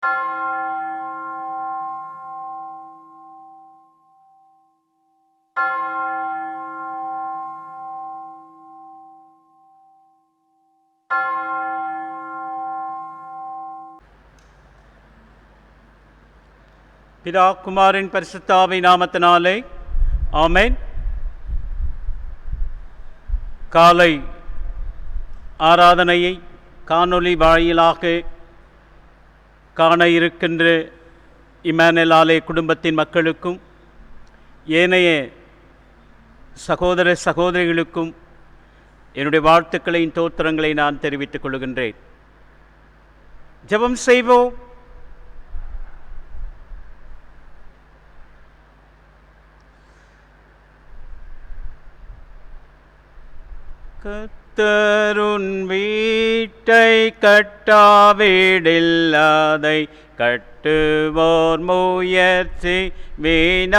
பிதா குமாரின் பரிசுத்த ஆவி நாமத்தினாலே ஆமென். காலை ஆராதனையை காணொளி வாயிலாக காண இருக்கின்ற இம்மானுவேல் ஆலய குடும்பத்தின் மக்களுக்கும் ஏனைய சகோதர சகோதரிகளுக்கும் என்னுடைய வாழ்த்துக்களையும் தோத்திரங்களை நான் தெரிவித்துக் கொள்கின்றேன். ஜெபம் செய்வோம். கர்த்தருன் வீட்டை கட்டாவிடில்லாதை கட்டுவோர் முயற்சி வீணாமறிதை.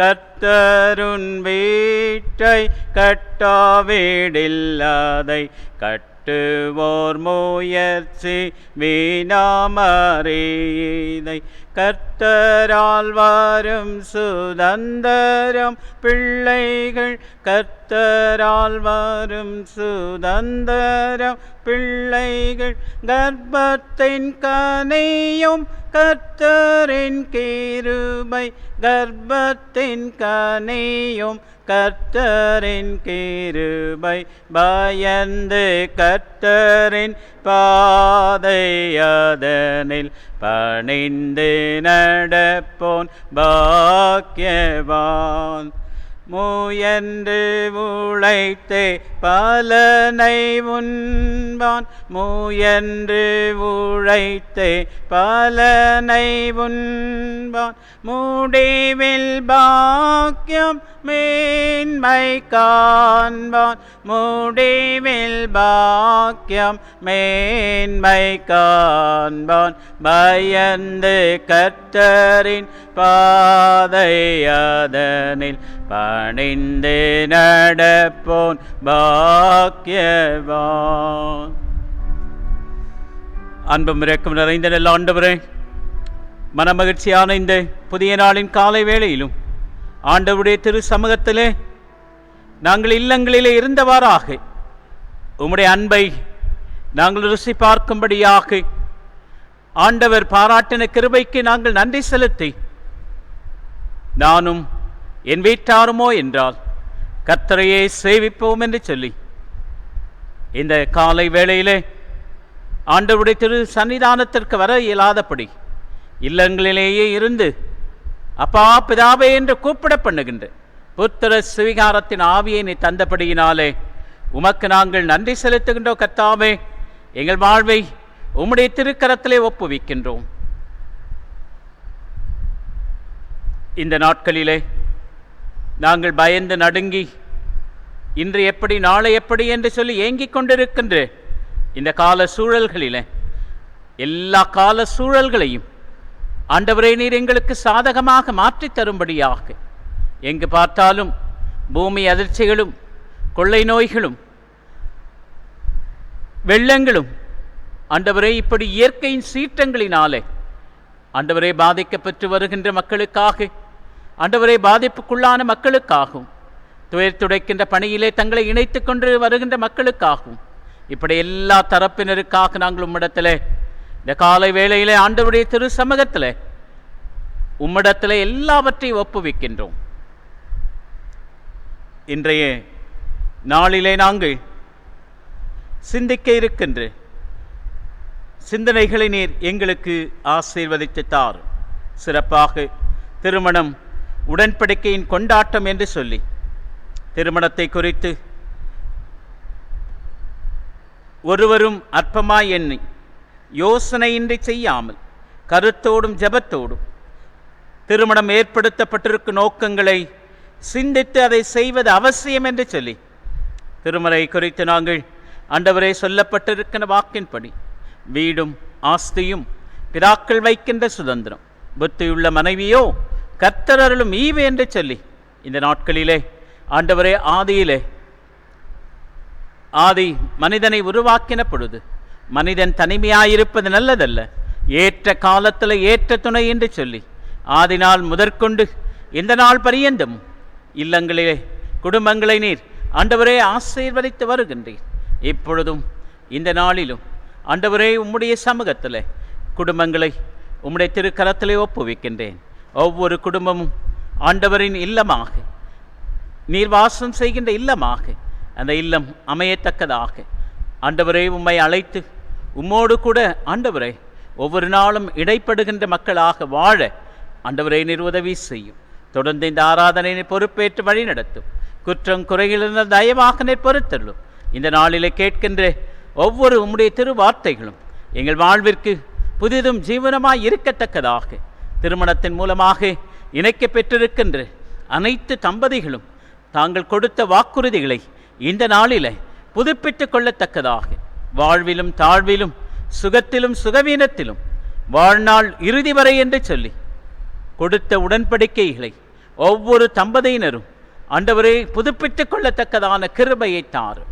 கர்த்தருன் வீட்டை கட்டாவிடில்லாதை கட்டுவோர் முயற்சி வீணாமறிதை. கர்த்தரால் வரும் சுதந்தரம் பிள்ளைகள், கர்த்தரால் வரும் சுதந்தரம் பிள்ளைகள். கர்ப்பத்தின் கனியும் கர்த்தரின் கிருபை, கர்ப்பத்தின் கனியும் கர்த்தரின் கிருபை. பயந்து கர்த்தரின் பாதையதனில் பணிந்து நடப்போன் பாக்கியவான். முயன்று உழைத்தே பலனை உண்பான், முயன்று உழைத்தே பலனை உண்பான். முடிவில் பாக்கியம் மேன்மை காண்பான், முடிவில் பாக்கியம் மேன்மை காண்பான். பயந்து கர்த்தரின் பாதையதனில் பணிந்து நடப்போன் பாக்கியவான். அன்பும் இரக்கம் நிறைந்த நல்ல ஆண்டவரே, மனமகிழ்ச்சியான இந்த புதிய நாளின் காலை வேளையிலும் ஆண்டவருடைய திரு சமூகத்திலே நாங்கள் இல்லங்களிலே இருந்தவாறாக உம்முடைய அன்பை நாங்கள் ருசி பார்க்கும்படியாக ஆண்டவர் பாராட்டின கிருபைக்கு நாங்கள் நன்றி செலுத்தி, நானும் என் வீட்டாருமோ என்றால் கர்த்தரையே சேவிப்போம் என்று சொல்லி இந்த காலை வேளையிலே ஆண்டவருடைய திரு சன்னிதானத்திற்கு வர இயலாதபடி இல்லங்களிலேயே இருந்து அப்பா பிதாவே என்று கூப்பிட பண்ணுகின்ற புத்திர சுவிகாரத்தின் ஆவியை நீ தந்தபடியினாலே உமக்கு நாங்கள் நன்றி செலுத்துகின்றோம். கர்த்தாவே, எங்கள் வாழ்வை உம்முடைய திருக்கரத்திலே ஒப்புவிக்கின்றோம். இந்த நாட்களிலே நாங்கள் பயந்து நடுங்கி இன்று எப்படி நாளை எப்படி என்று சொல்லி ஏங்கிக் கொண்டிருக்கின்ற இந்த கால சூழல்களிலே எல்லா கால சூழல்களையும் ஆண்டவரே நீர் எங்களுக்கு சாதகமாக மாற்றித் தரும்படியாக, எங்கு பார்த்தாலும் பூமி அதிர்ச்சிகளும் கொள்ளை நோய்களும் வெள்ளங்களும் ஆண்டவரே இப்படி இயற்கையின் சீற்றங்களினாலே ஆண்டவரே பாதிக்கப்பட்டு வருகின்ற மக்களுக்காக, ஆண்டவரே பாதிப்புக்குள்ளான மக்களுக்காகவும், துயர் துடைக்கின்ற பணியிலே தங்களை இணைத்துக் கொண்டு வருகின்ற மக்களுக்காகவும், இப்படி எல்லா தரப்பினருக்காக நாங்கள் உம்மிடத்திலே இந்த காலை வேளையிலே ஆண்டவருடைய திரு சமூகத்திலே உம்மிடத்திலே எல்லாவற்றையும் ஒப்புவிக்கின்றோம். இன்றைய நாளிலே நாங்கள் சிந்திக்க இருக்கின்ற சிந்தனைகளை நீர் எங்களுக்கு ஆசீர்வதித்து தார். சிறப்பாக திருமணம் உடன்படிக்கையின் கொண்டாட்டம் என்று சொல்லி திருமணத்தை குறித்து ஒருவரும் அற்பமாய் எண்ணி யோசனையின்றி செய்யாமல் கருத்தோடும் ஜெபத்தோடும் திருமணம் ஏற்படுத்தப்பட்டிருக்கும் நோக்கங்களை சிந்தித்து அதை செய்வது அவசியம் என்று சொல்லி திருமணை குறித்து நாங்கள் ஆண்டவரே சொல்லப்பட்டிருக்கிற வாக்கின்படி வீடும் ஆஸ்தியும் பிதாக்கள் வைக்கின்ற சுதந்திரம், புத்தியுள்ள மனைவியோ கர்த்தர் அருளும் ஈவு என்று சொல்லி இந்த நாட்களிலே ஆண்டவரே ஆதி மனிதனை உருவாக்கின பொழுது மனிதன் தனிமையாயிருப்பது நல்லதல்ல, ஏற்ற காலத்தில் ஏற்ற துணை என்று சொல்லி ஆதினால் முதற்கொண்டு இந்த நாள் பரியந்தம் இல்லங்களிலே குடும்பங்களை நீர் ஆண்டவரே ஆசீர்வதித்து வருகின்றீர். இப்பொழுதும் இந்த நாளிலும் ஆண்டவரே உம்முடைய சமூகத்தில் குடும்பங்களை உம்முடைய திருக்கரத்திலே ஒப்புவிக்கின்றேன். ஒவ்வொரு குடும்பமும் ஆண்டவரின் இல்லமாக, நீர் வாசம் செய்கின்ற இல்லமாக அந்த இல்லம் அமையத்தக்கதாக ஆண்டவரே உம்மை அழைத்து உம்மோடு கூட ஆண்டவரே ஒவ்வொரு நாளும் இடைப்படுகின்ற மக்களாக வாழ ஆண்டவரே நீர் உதவி செய்யும். தொடர்ந்து இந்த ஆராதனையை பொறுப்பேற்று வழி நடத்தும். குற்றம் குறைகளிலிருந்து தயவாக நீர் பொறுத்தருளும். இந்த நாளிலே கேட்கின்ற ஒவ்வொரு உம்முடைய திருவார்த்தைகளும் எங்கள் வாழ்விற்கு புதிதும் ஜீவனமாய் இருக்கத்தக்கதாக திருமணத்தின் மூலமாக இணைக்க பெற்றிருக்கின்ற அனைத்து தம்பதிகளும் தாங்கள் கொடுத்த வாக்குறுதிகளை இந்த நாளிலே புதுப்பித்து கொள்ளத்தக்கதாக வாழ்விலும் தாழ்விலும் சுகத்திலும் சுகவீனத்திலும் வாழ்நாள் இறுதி வரை என்று சொல்லி கொடுத்த உடன்படிக்கைகளை ஒவ்வொரு தம்பதியினரும் ஆண்டவரே புதுப்பித்து கொள்ளத்தக்கதான கிருபையை தாரும்.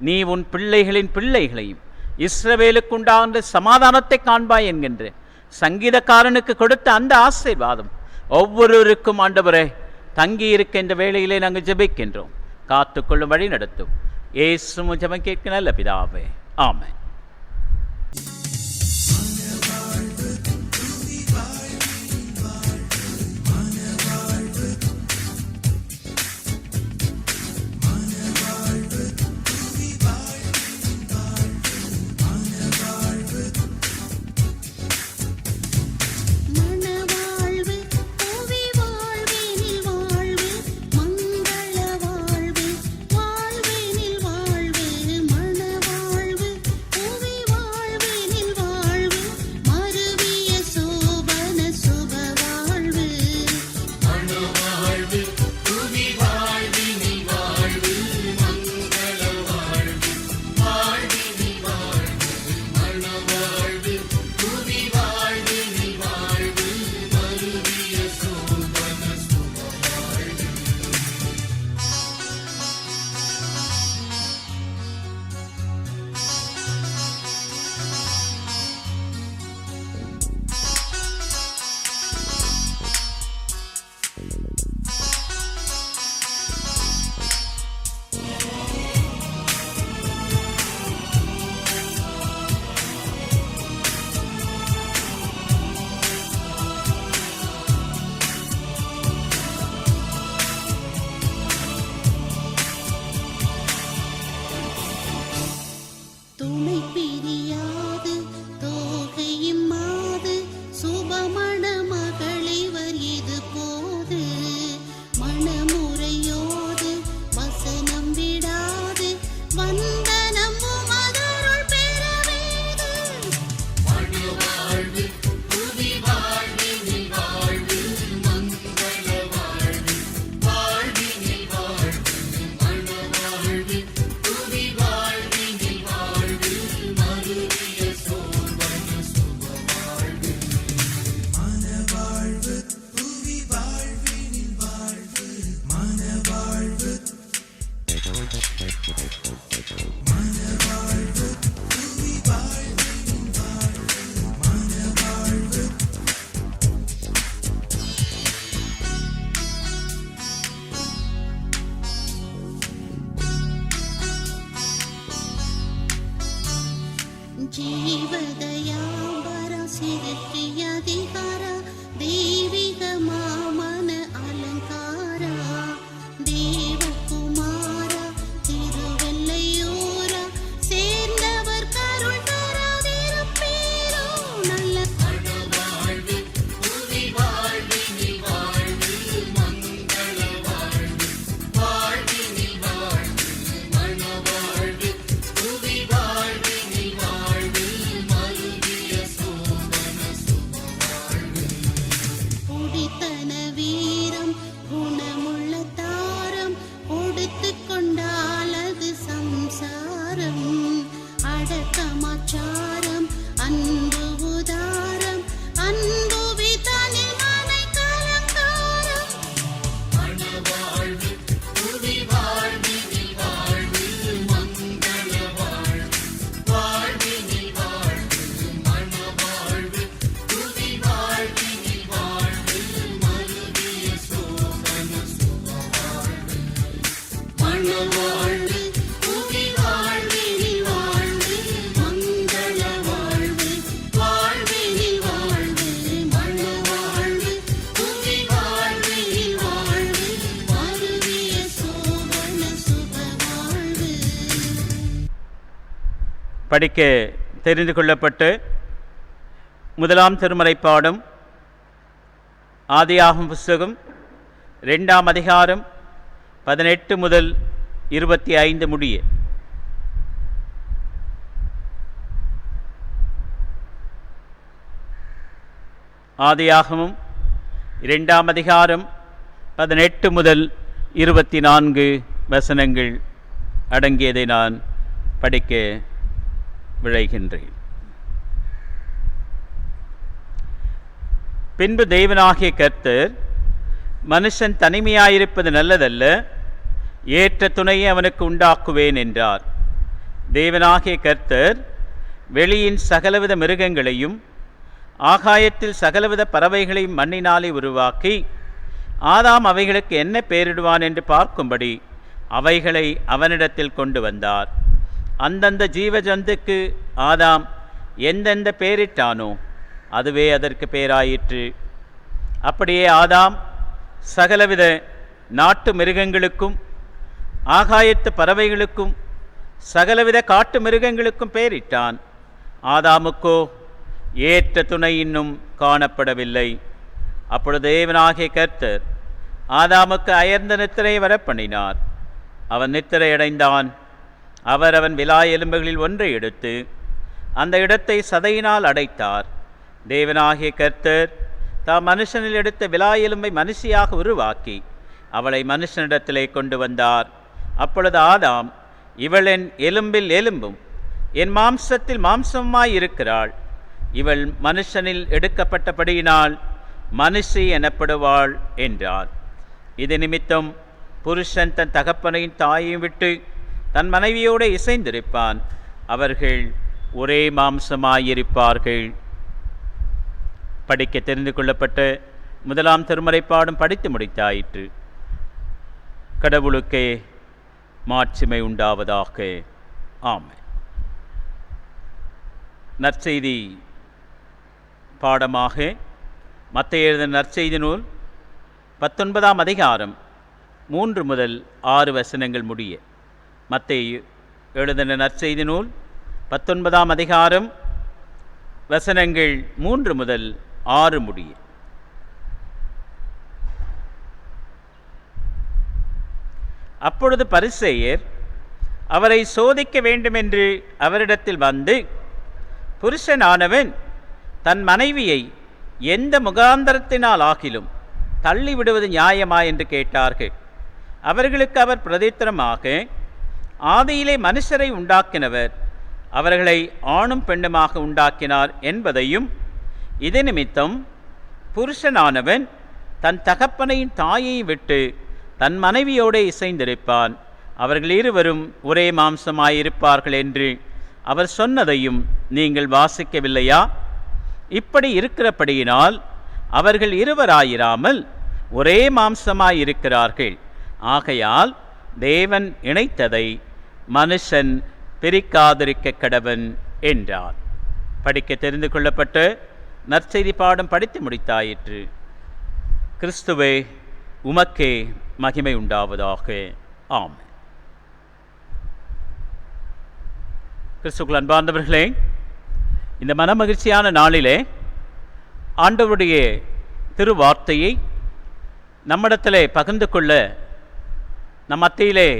நீ உன் பிள்ளைகளின் பிள்ளைகளையும் இஸ்ரவேலுக்குண்டான சமாதானத்தை காண்பாய் என்கின்ற சங்கீதக்காரனுக்கு கொடுத்த அந்த ஆசீர்வாதம் ஒவ்வொருவருக்கும் ஆண்டவரே தங்கி இருக்க இந்த வேளையிலே நாங்கள் ஜெபிக்கின்றோம். காத்துக்கொள்ளும் வழி நடத்தும். இயேசு ஜெபம் கேட்க நல்ல பிதாவே, ஆமென். படிக்க தெரிந்து கொள்ளப்பட்டு முதலாம் திருமறை பாடம் ஆதியாகமம் புஸ்தகம் 2ஆம் அதிகாரம் 18 முதல் 25 முடிய. ஆதியாகமம் 2ஆம் அதிகாரம் 18 முதல் 24 வசனங்கள் அடங்கியதை நான் படிக்க விழைகின்றேன். பின்பு தேவனாகிய கர்த்தர், மனுஷன் தனிமையாயிருப்பது நல்லதல்ல, ஏற்ற துணையை அவனுக்கு உண்டாக்குவேன் என்றார். தேவனாகிய கர்த்தர் வெளியின் சகலவித மிருகங்களையும் ஆகாயத்தில் சகலவித பறவைகளையும் மண்ணினாலே உருவாக்கி, ஆதாம் அவைகளுக்கு என்ன பெயரிடுவான் என்று பார்க்கும்படி அவைகளை அவனிடத்தில் கொண்டு வந்தார். அந்தந்த ஜீவஜந்துக்கு ஆதாம் எந்தெந்த பெயரிட்டானோ அதுவே அதற்கு பெயராயிற்று. அப்படியே ஆதாம் சகலவித நாட்டு மிருகங்களுக்கும் ஆகாயத்து பறவைகளுக்கும் சகலவித காட்டு மிருகங்களுக்கும் பெயரிட்டான். ஆதாமுக்கோ ஏற்ற துணை இன்னும் காணப்படவில்லை. அப்பொழுது தேவனாகிய கர்த்தர் ஆதாமுக்கு அயர்ந்த நித்திரை வரப்பண்ணினார். அவன் நித்திரையடைந்தான். அவர் அவன் விலா எலும்புகளில் ஒன்றை எடுத்து அந்த இடத்தை சதையினால் அடைத்தார். தேவனாகிய கர்த்தர் தாம் மனுஷனில் எடுத்த விலா எலும்பை மனுஷியாக உருவாக்கி அவளை மனுஷனிடத்திலே கொண்டு வந்தார். அப்பொழுது ஆதாம், இவள் என் எலும்பில் எலும்பும் என் மாம்சத்தில் மாம்சமாயிருக்கிறாள், இவள் மனுஷனில் எடுக்கப்பட்டபடியினால் மனுஷி எனப்படுவாள் என்றார். இது நிமித்தம் புருஷன் தன் தகப்பனையும் தாயையும் விட்டு தன் மனைவியோடு இசைந்திருப்பான், அவர்கள் ஒரே மாம்சமாயிருப்பார்கள். படிக்க தெரிந்து கொள்ளப்பட்ட முதலாம் திருமறைப்பாடும் படித்து முடித்தாயிற்று. கடவுளுக்கே மாட்சிமை உண்டாவதாக. ஆமென். நற்செய்தி பாடமாக மத்தேயு எழுதின நற்செய்தி நூல் 19ஆம் அதிகாரம் 3 முதல் 6 வசனங்கள் முடிய. மத்தேயு எழுதின நற்செய்தி நூல் 19ஆம் அதிகாரம் வசனங்கள் 3 முதல் 6 முடிய. அப்பொழுது பரிசேயர் அவரை சோதிக்க வேண்டுமென்று அவரிடத்தில் வந்து, புருஷனானவன் தன் மனைவியை எந்த முகாந்தரத்தினால் ஆகிலும் தள்ளிவிடுவது நியாயமா என்று கேட்டார்கள். அவர்களுக்கு அவர் பிரதித்திரமாக, ஆதியிலே மனுஷரை உண்டாக்கினவர் அவர்களை ஆணும் பெண்ணுமாக உண்டாக்கினார் என்பதையும், இது நிமித்தம் புருஷனானவன் தன் தகப்பனையும் தாயையும் விட்டு தன் மனைவியோடு இசைந்திருப்பான், அவர்கள் இருவரும் ஒரே மாம்சமாயிருப்பார்கள் என்று அவர் சொன்னதையும் நீங்கள் வாசிக்கவில்லையா? இப்படி இருக்கிறபடியினால் அவர்கள் இருவராயிராமல் ஒரே மாம்சமாயிருக்கிறார்கள். ஆகையால் தேவன் இணைத்ததை மனுஷன் பிரிக்காதிருக்க கடவன் என்றார். படிக்க தெரிந்து கொள்ளப்பட்ட நற்செய்தி பாடம் படித்து முடித்தாயிற்று. கிறிஸ்துவே, உமக்கே மகிமை உண்டாவதாக. ஆமென். கிறிஸ்துவுக்குள் அன்பார்ந்தவர்களே, இந்த மனமகிழ்ச்சியான நாளிலே ஆண்டவருடைய திருவார்த்தையை நம்மிடத்திலே பகிர்ந்து கொள்ள நம் மத்தியிலே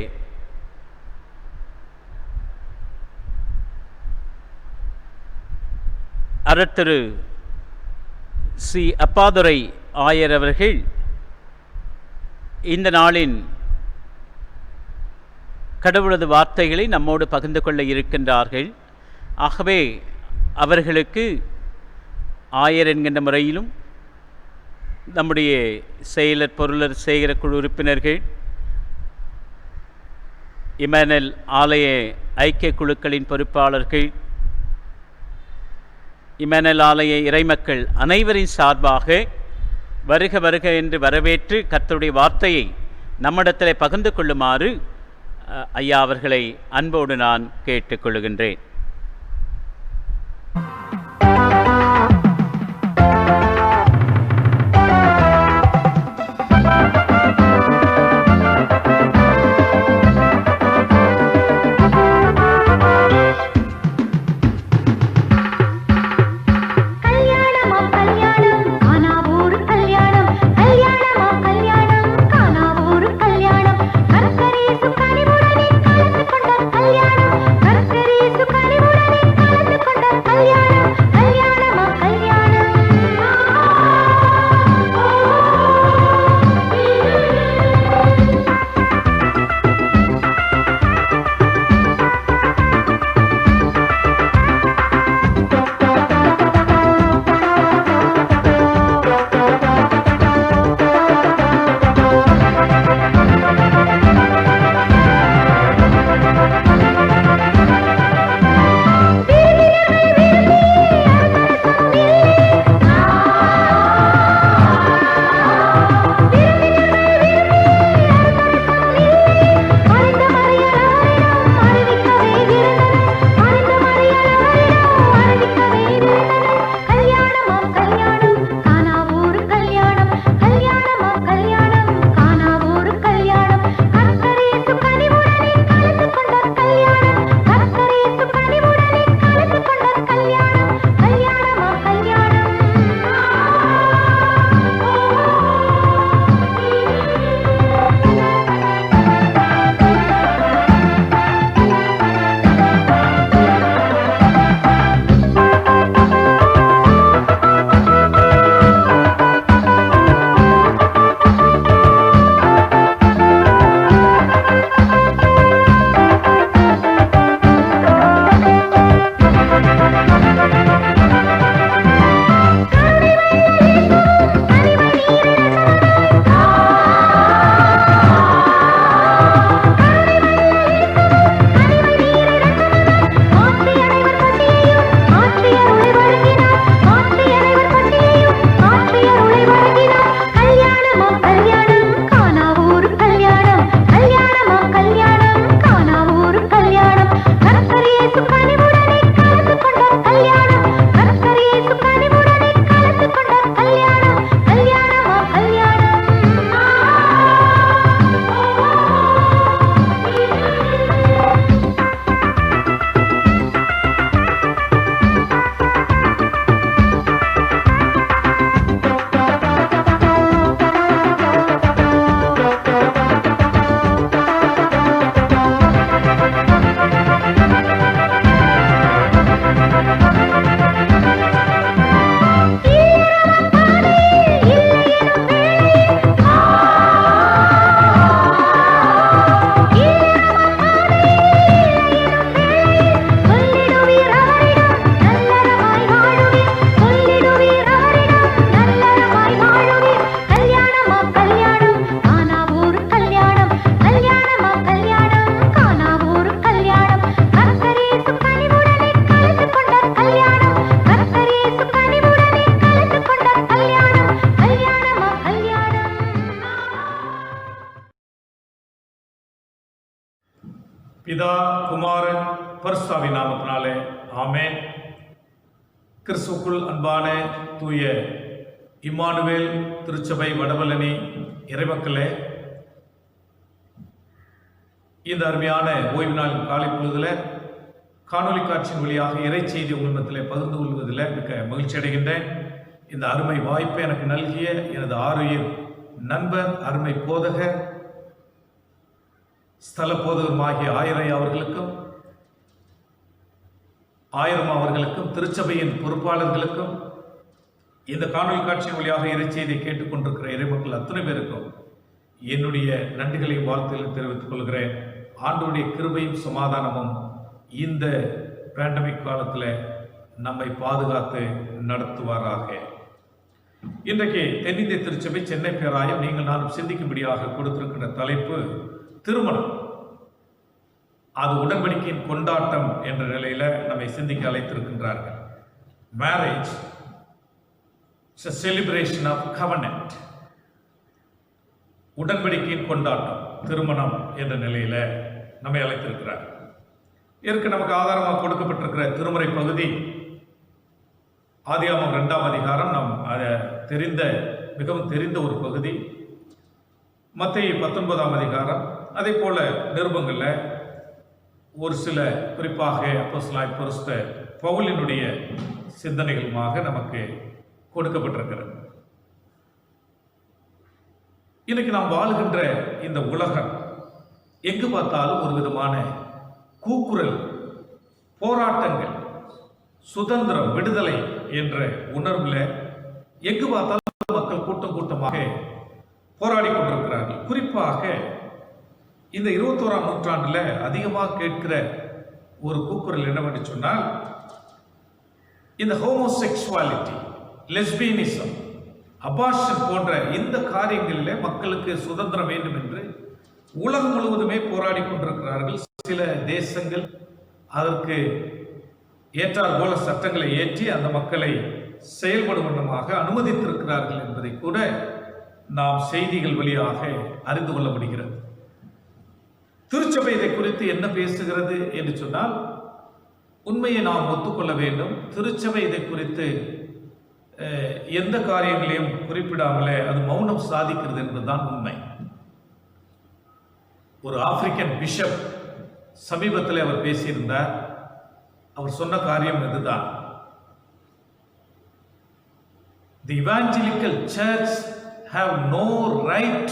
அரத்திரு சி. அப்பாதுரை ஆயர் அவர்கள் இந்த நாளின் கடவுளது வார்த்தைகளை நம்மோடு பகிர்ந்து கொள்ள இருக்கின்றார்கள். ஆகவே அவர்களுக்கு ஆயர் என்கின்ற முறையிலும் நம்முடைய செயலர் பொருளர் சேகர குழு உறுப்பினர்கள், இமானுவேல் ஆலய ஐக்கிய குழுக்களின் பொறுப்பாளர்கள், இமானுவேல் ஆலய இறைமக்கள் அனைவரின் சார்பாக வருக வருக என்று வரவேற்று கர்த்தருடைய வார்த்தையை நம்மிடத்தில் பகிர்ந்து கொள்ளுமாறு ஐயா அவர்களை அன்போடு நான் கேட்டுக்கொள்கின்றேன். பிதா குமாரன் பரிசுத்தாவின் நாமத்தினாலே ஆமென். கிறிஸ்துவுக்குள் அன்பான தூய இம்மானுவேல் திருச்சபை வடபழனி இறைமக்களே, இந்த அருமையான ஓய்வு நாள் காலை பொழுதுல காணொலி காட்சியின் வழியாக இறை செய்தி உங்கள் பகிர்ந்து கொள்வதில் மிக மகிழ்ச்சி அடைகின்றேன். இந்த அருமை வாய்ப்பை எனக்கு நல்கிய எனது ஆருயிர் நண்பர், அருமை போதகர், ஸ்தல போதகருமாகிய ஆயிரம் அவர்களுக்கும் திருச்சபையின் பொறுப்பாளர்களுக்கும் இந்த காணொலி காட்சியின் வழியாக இறை செய்தியை கேட்டுக்கொண்டிருக்கிற இறைமக்கள் அத்தனை பேருக்கும் என்னுடைய நன்றிகளையும் வாழ்த்துக்களையும் தெரிவித்துக் கொள்கிறேன். ஆண்டவருடைய கிருபையும் சமாதானமும் இந்த பேண்டமிக் காலத்தில் நம்மை பாதுகாத்து நடத்துவாராக. இன்றைக்கு தென்னிந்திய திருச்சபை சென்னை பேராயம் நீங்கள் நானும் சிந்திக்கும்படியாக கொடுத்திருக்கின்ற தலைப்பு திருமணம். அது உடன்படிக்கையின் கொண்டாட்டம் என்ற நிலையில நம்மை சிந்திக்க அழைத்திருக்கின்றார்கள். Marriage is a celebration of covenant. உடன்படிக்கையின் கொண்டாட்டம் திருமணம் என்ற நிலையில நம்மை அழைத்திருக்கிறார். இதற்கு நமக்கு ஆதாரமாக கொடுக்கப்பட்டிருக்கிற திருமறை பகுதி ஆதியாகமம் 2ஆம் அதிகாரம். நாம் மிகவும் தெரிந்த ஒரு பகுதி. மத்தேயு 19ஆம் அதிகாரம். அதே போல நிருபங்கள்ல ஒரு சில, குறிப்பாக அப்போஸ்தலனாகிய பரிசுத்த பவுலினுடைய சிந்தனைகளுமாக நமக்கு கொடுக்கப்பட்டிருக்கிறது. இன்னைக்கு நாம் வாழுகின்ற இந்த உலகம் எங்கு பார்த்தாலும் ஒரு விதமான கூக்குரல், போராட்டங்கள், சுதந்திரம், விடுதலை என்ற உணர்வுல எங்கு பார்த்தாலும் மக்கள் கூட்டம் கூட்டமாக போராடி கொண்டிருக்கிறார்கள். குறிப்பாக இந்த 21ஆம் நூற்றாண்டுல அதிகமாக கேட்கிற ஒரு கூக்குரல் என்னவென்று சொன்னால், இந்த ஹோமோசெக்சுவாலிட்டி, லெஸ்பியனிசம், அபார்ஷன் போன்ற இந்த காரியங்களில் மக்களுக்கு சுதந்திரம் வேண்டும் என்று உலகம் முழுவதுமே போராடி கொண்டிருக்கிறார்கள். சில தேசங்கள் அதற்கு ஏற்றார் போல சட்டங்களை ஏற்றி அந்த மக்களை செயல்படும் வண்ணமாக அனுமதித்திருக்கிறார்கள் என்பதை கூட நாம் செய்திகள் வழியாக அறிந்து கொள்ள முடிகிறது. திருச்சபை இதை குறித்து என்ன பேசுகிறது என்று சொன்னால், உண்மையை நாம் ஒத்துக்கொள்ள வேண்டும். திருச்சபை இதை குறித்து எந்த காரியங்களையும் குறிப்பிடாமலே அது மௌனம் சாதிக்கிறது என்பதுதான் உண்மை. ஒரு ஆப்பிரிக்கன் பிஷப் சமீபத்தில் அவர் பேசியிருந்தார். அவர் சொன்ன காரியம் இதுதான்: The evangelical church have no right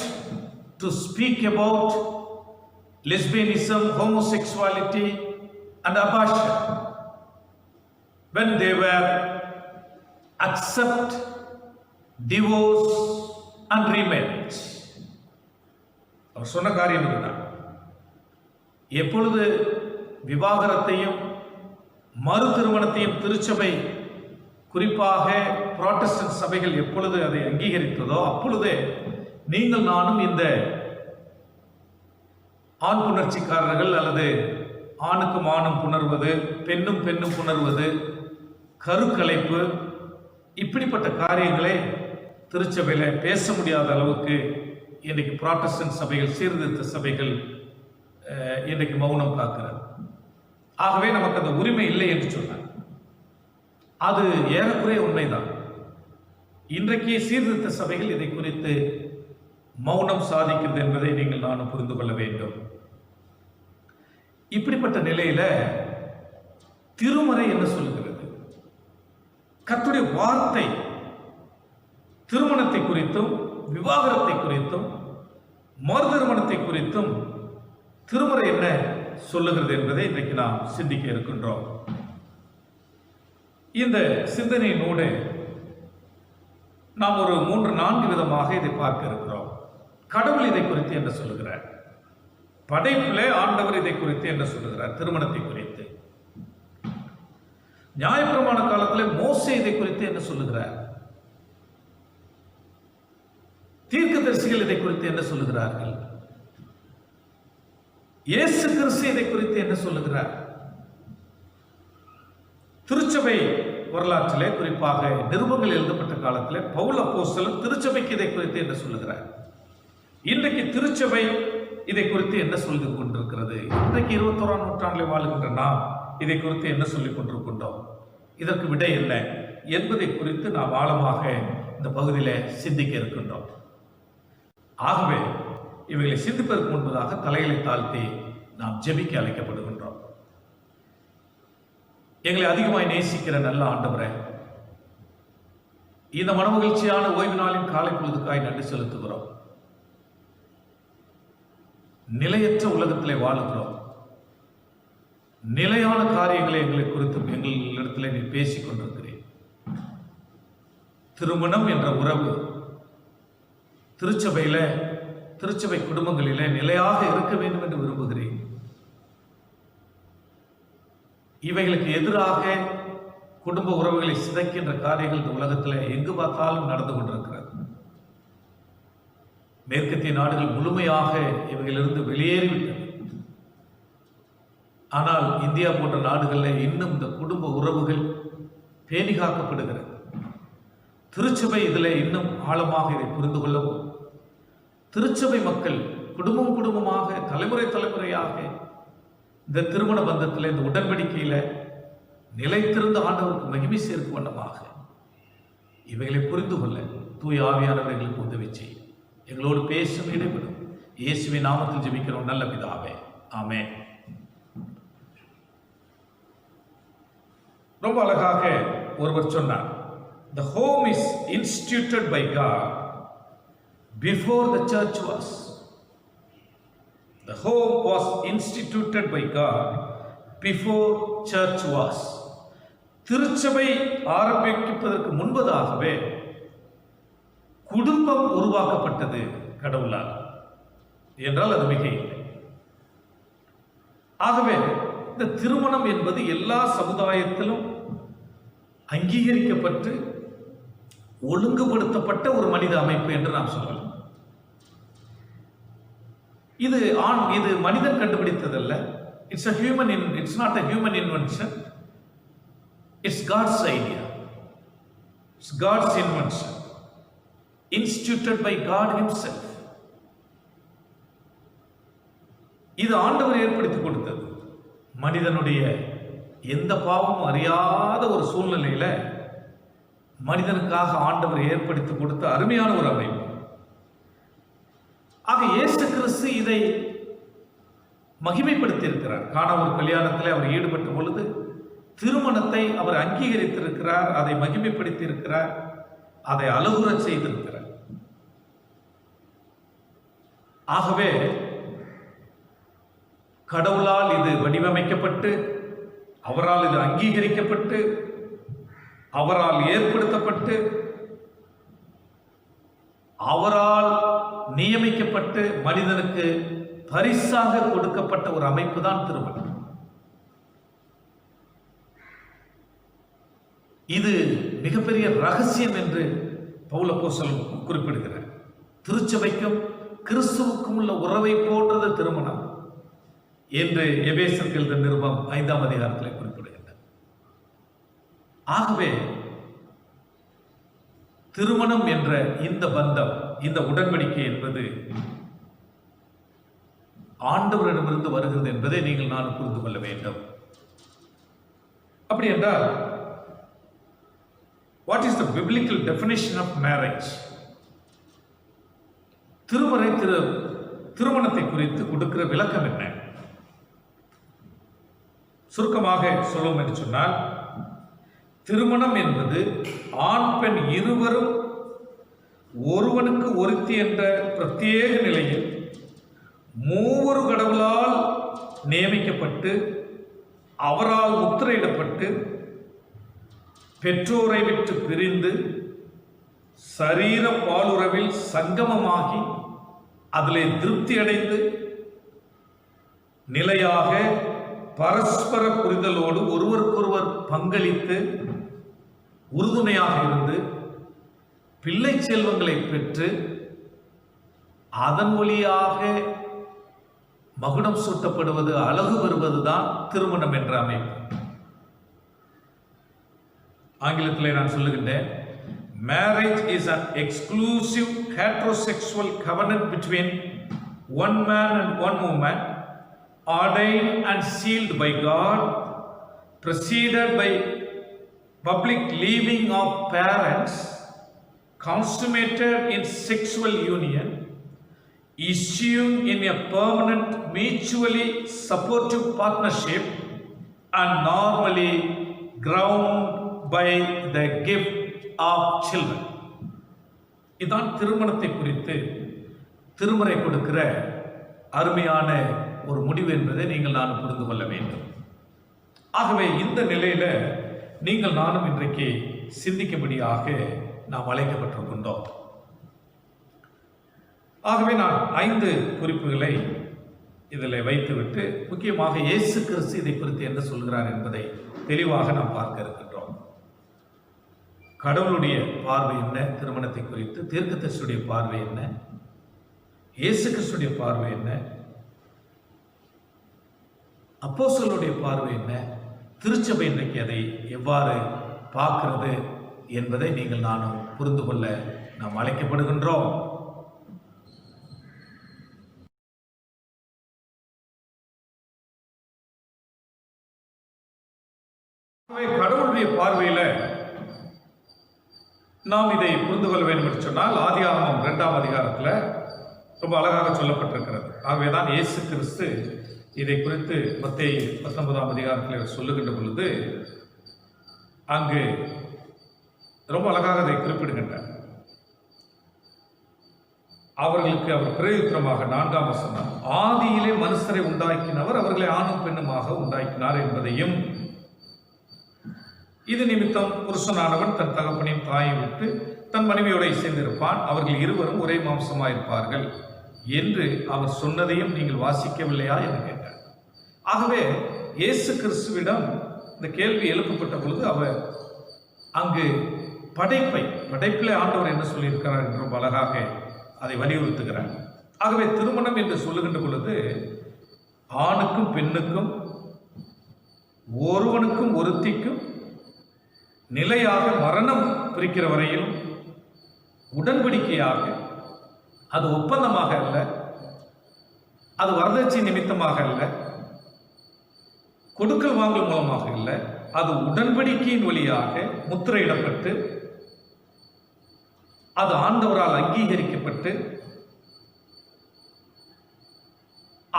to speak about lesbianism, homosexuality and abortion when they were accept divorce and remarriage. அவர் சொன்ன காரியம் இதுதான். எப்பொழுது விவாகரத்தையும் மறு திருமணத்தையும் திருச்சபை, குறிப்பாக புராட்டஸ்டன்ட் சபைகள் எப்பொழுது அதை அங்கீகரித்ததோ அப்பொழுதே நீங்கள் நானும் இந்த ஆண் புணர்ச்சிக்காரர்கள் அல்லது ஆணுக்கும் ஆணும் புணர்வது, பெண்ணும் பெண்ணும் புணர்வது, கருக்கலைப்பு, இப்படிப்பட்ட காரியங்களை திருச்சபையில பேச முடியாத அளவுக்கு இன்றைக்கு புராட்டஸ்டன்ட் சபைகள், சீர்திருத்த சபைகள் இன்றைக்கு மௌனம் காக்கிறது. ஆகவே நமக்கு அந்த உரிமை இல்லை என்று சொன்னார். அது ஏறக்குறைய உண்மைதான். இன்றைக்கு சீர்திருத்த சபைகள் இதை குறித்து மௌனம் சாதிக்கிறது என்பதை நீங்கள் நானும் புரிந்து கொள்ள வேண்டும். இப்படிப்பட்ட நிலையில திருமறை என்ன சொல்லுகிறது? கர்த்தருடைய வார்த்தை திருமணத்தை குறித்தும், விவாகரத்தை குறித்தும், மறு திருமணத்தை குறித்தும் திருமறை என்ன சொல்லுகிறது என்பதை இன்றைக்கு நாம் சிந்திக்க இருக்கின்றோம். இந்த சிந்தனையினோடு நாம் ஒரு 3-4 விதமாக இதை பார்க்க இருக்கிறோம். கடவுள் இதை குறித்து என்ன சொல்லுகிறார்? படைப்பிலே ஆண்டவர் இதை குறித்து என்ன சொல்லுகிறார்? திருமணத்தை குறித்து. நியாயப்பிரமாண காலத்தில் மோசே இதை குறித்து என்ன சொல்லுகிறார்? தீர்க்கதரிசிகள் இதை குறித்து என்ன சொல்லுகிறார்கள்? இயேசு கிறிஸ்து இதை குறித்து என்ன சொல்லுகிறார்? திருச்சபை வரலாற்றிலே, குறிப்பாக நிருபங்கள் எழுதப்பட்ட காலத்தில் பவுல் அப்போஸ்தலன் திருச்சபைக்கு இதை குறித்து என்ன சொல்லுகிறார்? இன்றைக்கு திருச்சபை இதை குறித்து என்ன சொல்லிக் கொண்டிருக்கிறது? இன்றைக்கு 21ஆம் நூற்றாண்டில் வாழுகின்ற நாம் இதை குறித்து என்ன சொல்லிக் கொண்டிருக்கின்றோம்? இதற்கு விடை என்ன என்பதை குறித்து நாம் ஆழமாக இந்த பகுதியில சிந்திக்க இருக்கின்றோம். ஆகவே இவைகளை சிந்திப்பதற்கு முன்பதாக தலைகளை தாழ்த்தி நாம் ஜெபிக்க அழைக்கப்படுகின்றோம். எங்களை அதிகமாய் நேசிக்கிற நல்ல ஆண்டவரே, இந்த மனமகிழ்ச்சியான ஓய்வு நாளின் காலை பொழுதுக்காய் நன்றி செலுத்துகிறோம். நிலையற்ற உலகத்திலே வாழுகிறோம். நிலையான காரியங்களை எங்களை குறித்தும் எங்களிடத்தில் நீ பேசிக் கொண்டிருக்கிறேன். திருமணம் என்ற உறவு திருச்சபை குடும்பங்களிலே நிலையாக இருக்க வேண்டும் என்று விரும்புகிறேன். இவைகளுக்கு எதிராக குடும்ப உறவுகளை சிதைக்கின்ற காரியங்கள் இந்த உலகத்தில் எங்கு பார்த்தாலும் நடந்து கொண்டிருக்கிறது. மேற்கத்திய நாடுகள் முழுமையாக இவைகளிலிருந்து வெளியேறிவிட்டன. ஆனால் இந்தியா போன்ற நாடுகளில் இன்னும் இந்த குடும்ப உறவுகள் பேணி காக்கப்படுகிறது. திருச்சபை இதில் இன்னும் ஆழமாக இதை புரிந்து கொள்ளவும், திருச்சபை மக்கள் குடும்பமாக தலைமுறையாக இந்த திருமண பந்தத்தில், இந்த உடன்படிக்கையில நிலைத்திருந்த ஆண்டவருக்கு மகிமை சேர்க்கும் வண்ணமாக இவைகளை புரிந்து கொள்ள தூய ஆவியானவர் எங்களுக்கு உதவி செய்யும். எங்களோடு பேசும் இடைபெறும். இயேசுவின் நாமத்தில் ஜெபிக்கிறோம் நல்ல பிதாவே, ஆமென். ரொம்ப அழகாக ஒருவர் சொன்னார், the home is instituted by God before the church was. The home was instituted by God before church was. திருச்சபை ஆரம்பிப்பதற்கு முன்பதாகவே குடும்பம் உருவாக்கப்பட்டது கடவுளால் என்றால் அது மிக இல்லை. ஆகவே இந்த திருமணம் என்பது எல்லா சமுதாயத்திலும் அங்கீகரிக்கப்பட்டு ஒழுங்குபடுத்தப்பட்ட ஒரு மனித அமைப்பு என்று நாம் சொல்லலாம். இது மனிதன் கண்டுபிடித்ததல்ல. It's not a human invention. It's God's idea. It's God's invention, instituted by God himself. இது ஆண்டவர் ஏற்படுத்தி கொடுத்தது. மனிதனுடைய எந்த பாவமும் அறியாத ஒரு சூழ்நிலையில மனிதனுக்காக ஆண்டவர் ஏற்படுத்தி கொடுத்த அருமையான ஒரு அமைப்பு. ஆக இயேசு கிறிஸ்து இதை மகிமைப்படுத்தி இருக்கிறார். கானா ஒரு கல்யாணத்தில் அவர் ஈடுபட்ட பொழுது திருமணத்தை அவர் அங்கீகரித்திருக்கிறார், அதை மகிமைப்படுத்தி இருக்கிறார், அதை அழகுற செய்திருக்கிறார். ஆகவே கடவுளால் இது வடிவமைக்கப்பட்டு, அவரால் இது அங்கீகரிக்கப்பட்டு, அவரால் ஏற்படுத்தப்பட்டு, அவரால் நியமிக்கப்பட்டு மனிதனுக்கு பரிசாக கொடுக்கப்பட்ட ஒரு அமைப்பு தான் திருமணம். இது மிகப்பெரிய ரகசியம் என்று பவுல் அப்போஸ்தலன் குறிப்பிடுகிறார். திருச்சபைக்கும் கிறிஸ்துவுக்கும் உள்ள உறவை போன்றது திருமணம் என்று எபேசியருக்கு எழுதின நிருபம் 5ஆம் அதிகாரத்தில் குறிப்பிடுகின்றார். ஆகவே திருமணம் என்ற இந்த பந்தம், இந்த உடன்படிக்கை என்பது ஆண்டவரிடமிருந்து வருகிறது என்பதை நீங்கள் நான் புரிந்து கொள்ள வேண்டும். அப்படி என்றால் what is the biblical definition of marriage? திருமணத்தை குறித்து கொடுக்கிற விளக்கம் என்ன? சுருக்கமாக சொல்லுவோம் என்று சொன்னால், திருமணம் என்பது ஆண் பெண் இருவரும் ஒருவனுக்கு ஒருத்தி என்ற பிரத்யேக நிலையில் மூவரு கடவுளால் நியமிக்கப்பட்டு அவரால் முத்திரையிடப்பட்டு பெற்றோரை விட்டு பிரிந்து சரீர பாலுறவில் சங்கமமாகி அதிலே திருப்தி அடைந்து நிலையாக பரஸ்பர புரிதலோடு ஒருவருக்கொருவர் பங்களித்து உறுதுணையாக இருந்து பிள்ளை செல்வங்களை பெற்று அதன் வழியாக மகுடம் சூட்டப்படுவது, அழகு வருவதுதான் திருமணம் என்ற அமைப்பு. ஆங்கிலத்தில் நான் சொல்லுகின்றேன், marriage is an exclusive heterosexual covenant between one man and one woman, ordained and sealed by God, preceded by public leaving of parents, consummated in sexual union, issuing in a permanent mutually supportive partnership, and normally ground by the gift of children. இதான் திருமணத்தை குறித்து திருமறை கொடுக்கிற அருமையான ஒரு முடிவு என்பதை நீங்கள் நானும் புரிந்து கொள்ள வேண்டும். ஆகவே இந்த நிலையில நீங்கள் நானும் இன்றைக்கு சிந்திக்கும்படியாக நாம் அழைக்கப்பட்டிருக்கின்றோம். ஆகவே நான் 5 குறிப்புகளை இதில் வைத்துவிட்டு முக்கியமாக இயேசு கிறிஸ்து இதை குறித்து என்ன சொல்கிறார் என்பதை தெளிவாக நாம் பார்க்க இருக்கின்றோம். கடவுளுடைய பார்வை என்ன திருமணத்தை குறித்து, தீர்க்கதரிசியுடைய பார்வை என்ன, இயேசு கிறிஸ்துடைய பார்வை என்ன, அப்போஸ்தலருடைய பார்வை என்ன, திருச்சபை இன்றைக்கு அதை எவ்வாறு பார்க்கிறது என்பதை நீங்கள் நானும் புரிந்து கொள்ள நாம் அழைக்கப்படுகின்றோம். கடவுளுடைய பார்வையில நாம் இதை புரிந்து கொள்ள வேண்டும் என்று சொன்னால் ஆதியாகமம் 2ஆம் அதிகாரத்தில் ரொம்ப அழகாக சொல்லப்பட்டிருக்கிறது. ஆகவேதான் இயேசு கிறிஸ்து இதை குறித்து மத்தேயு 19ஆம் அதிகாரத்தில் சொல்லுகின்ற பொழுது அங்கு ரொம்ப அழகாக அதை குறிப்பிடுகின்றார். அவர்களுக்கு அவர் பிரயுத்தரமாக 4ஆம் வசனம், ஆதியிலே மனுஷரை உண்டாக்கினவர் அவர்களை ஆணும் பெண்ணுமாக உண்டாக்கினார் என்பதையும், இது நிமித்தம் புருஷனானவன் தன் தகப்பனின் தாயை விட்டு தன் மனைவியோட சேர்ந்திருப்பான், அவர்கள் இருவரும் ஒரே மாம்சமாயிருப்பார்கள் என்று அவர் சொன்னதையும் நீங்கள் வாசிக்கவில்லையா என்று கேட்டார். ஆகவே இயேசு கிறிஸ்துவிடம் இந்த கேள்வி எழுப்பப்பட்ட பொழுது அவர் அங்கு படைப்பிலே ஆண்டவர் என்ன சொல்லியிருக்கிறார் என்று ரொம்ப அழகாக அதை வலியுறுத்துகிறார். ஆகவே திருமணம் என்று சொல்லுகின்ற பொழுது ஆணுக்கும் பெண்ணுக்கும் ஒருவனுக்கும் ஒருத்திக்கும் நிலையாக மரணம் பிரிக்கிற வரையிலும் உடன்படிக்கையாக, அது ஒப்பந்தமாக அல்ல, அது வரதட்சை நிமித்தமாக அல்ல, கொடுக்கல் வாங்கல் மூலமாக இல்லை, அது உடன்படிக்கையின் வழியாக முத்திரையிடப்பட்டு அது ஆண்டவரால் அங்கீகரிக்கப்பட்டு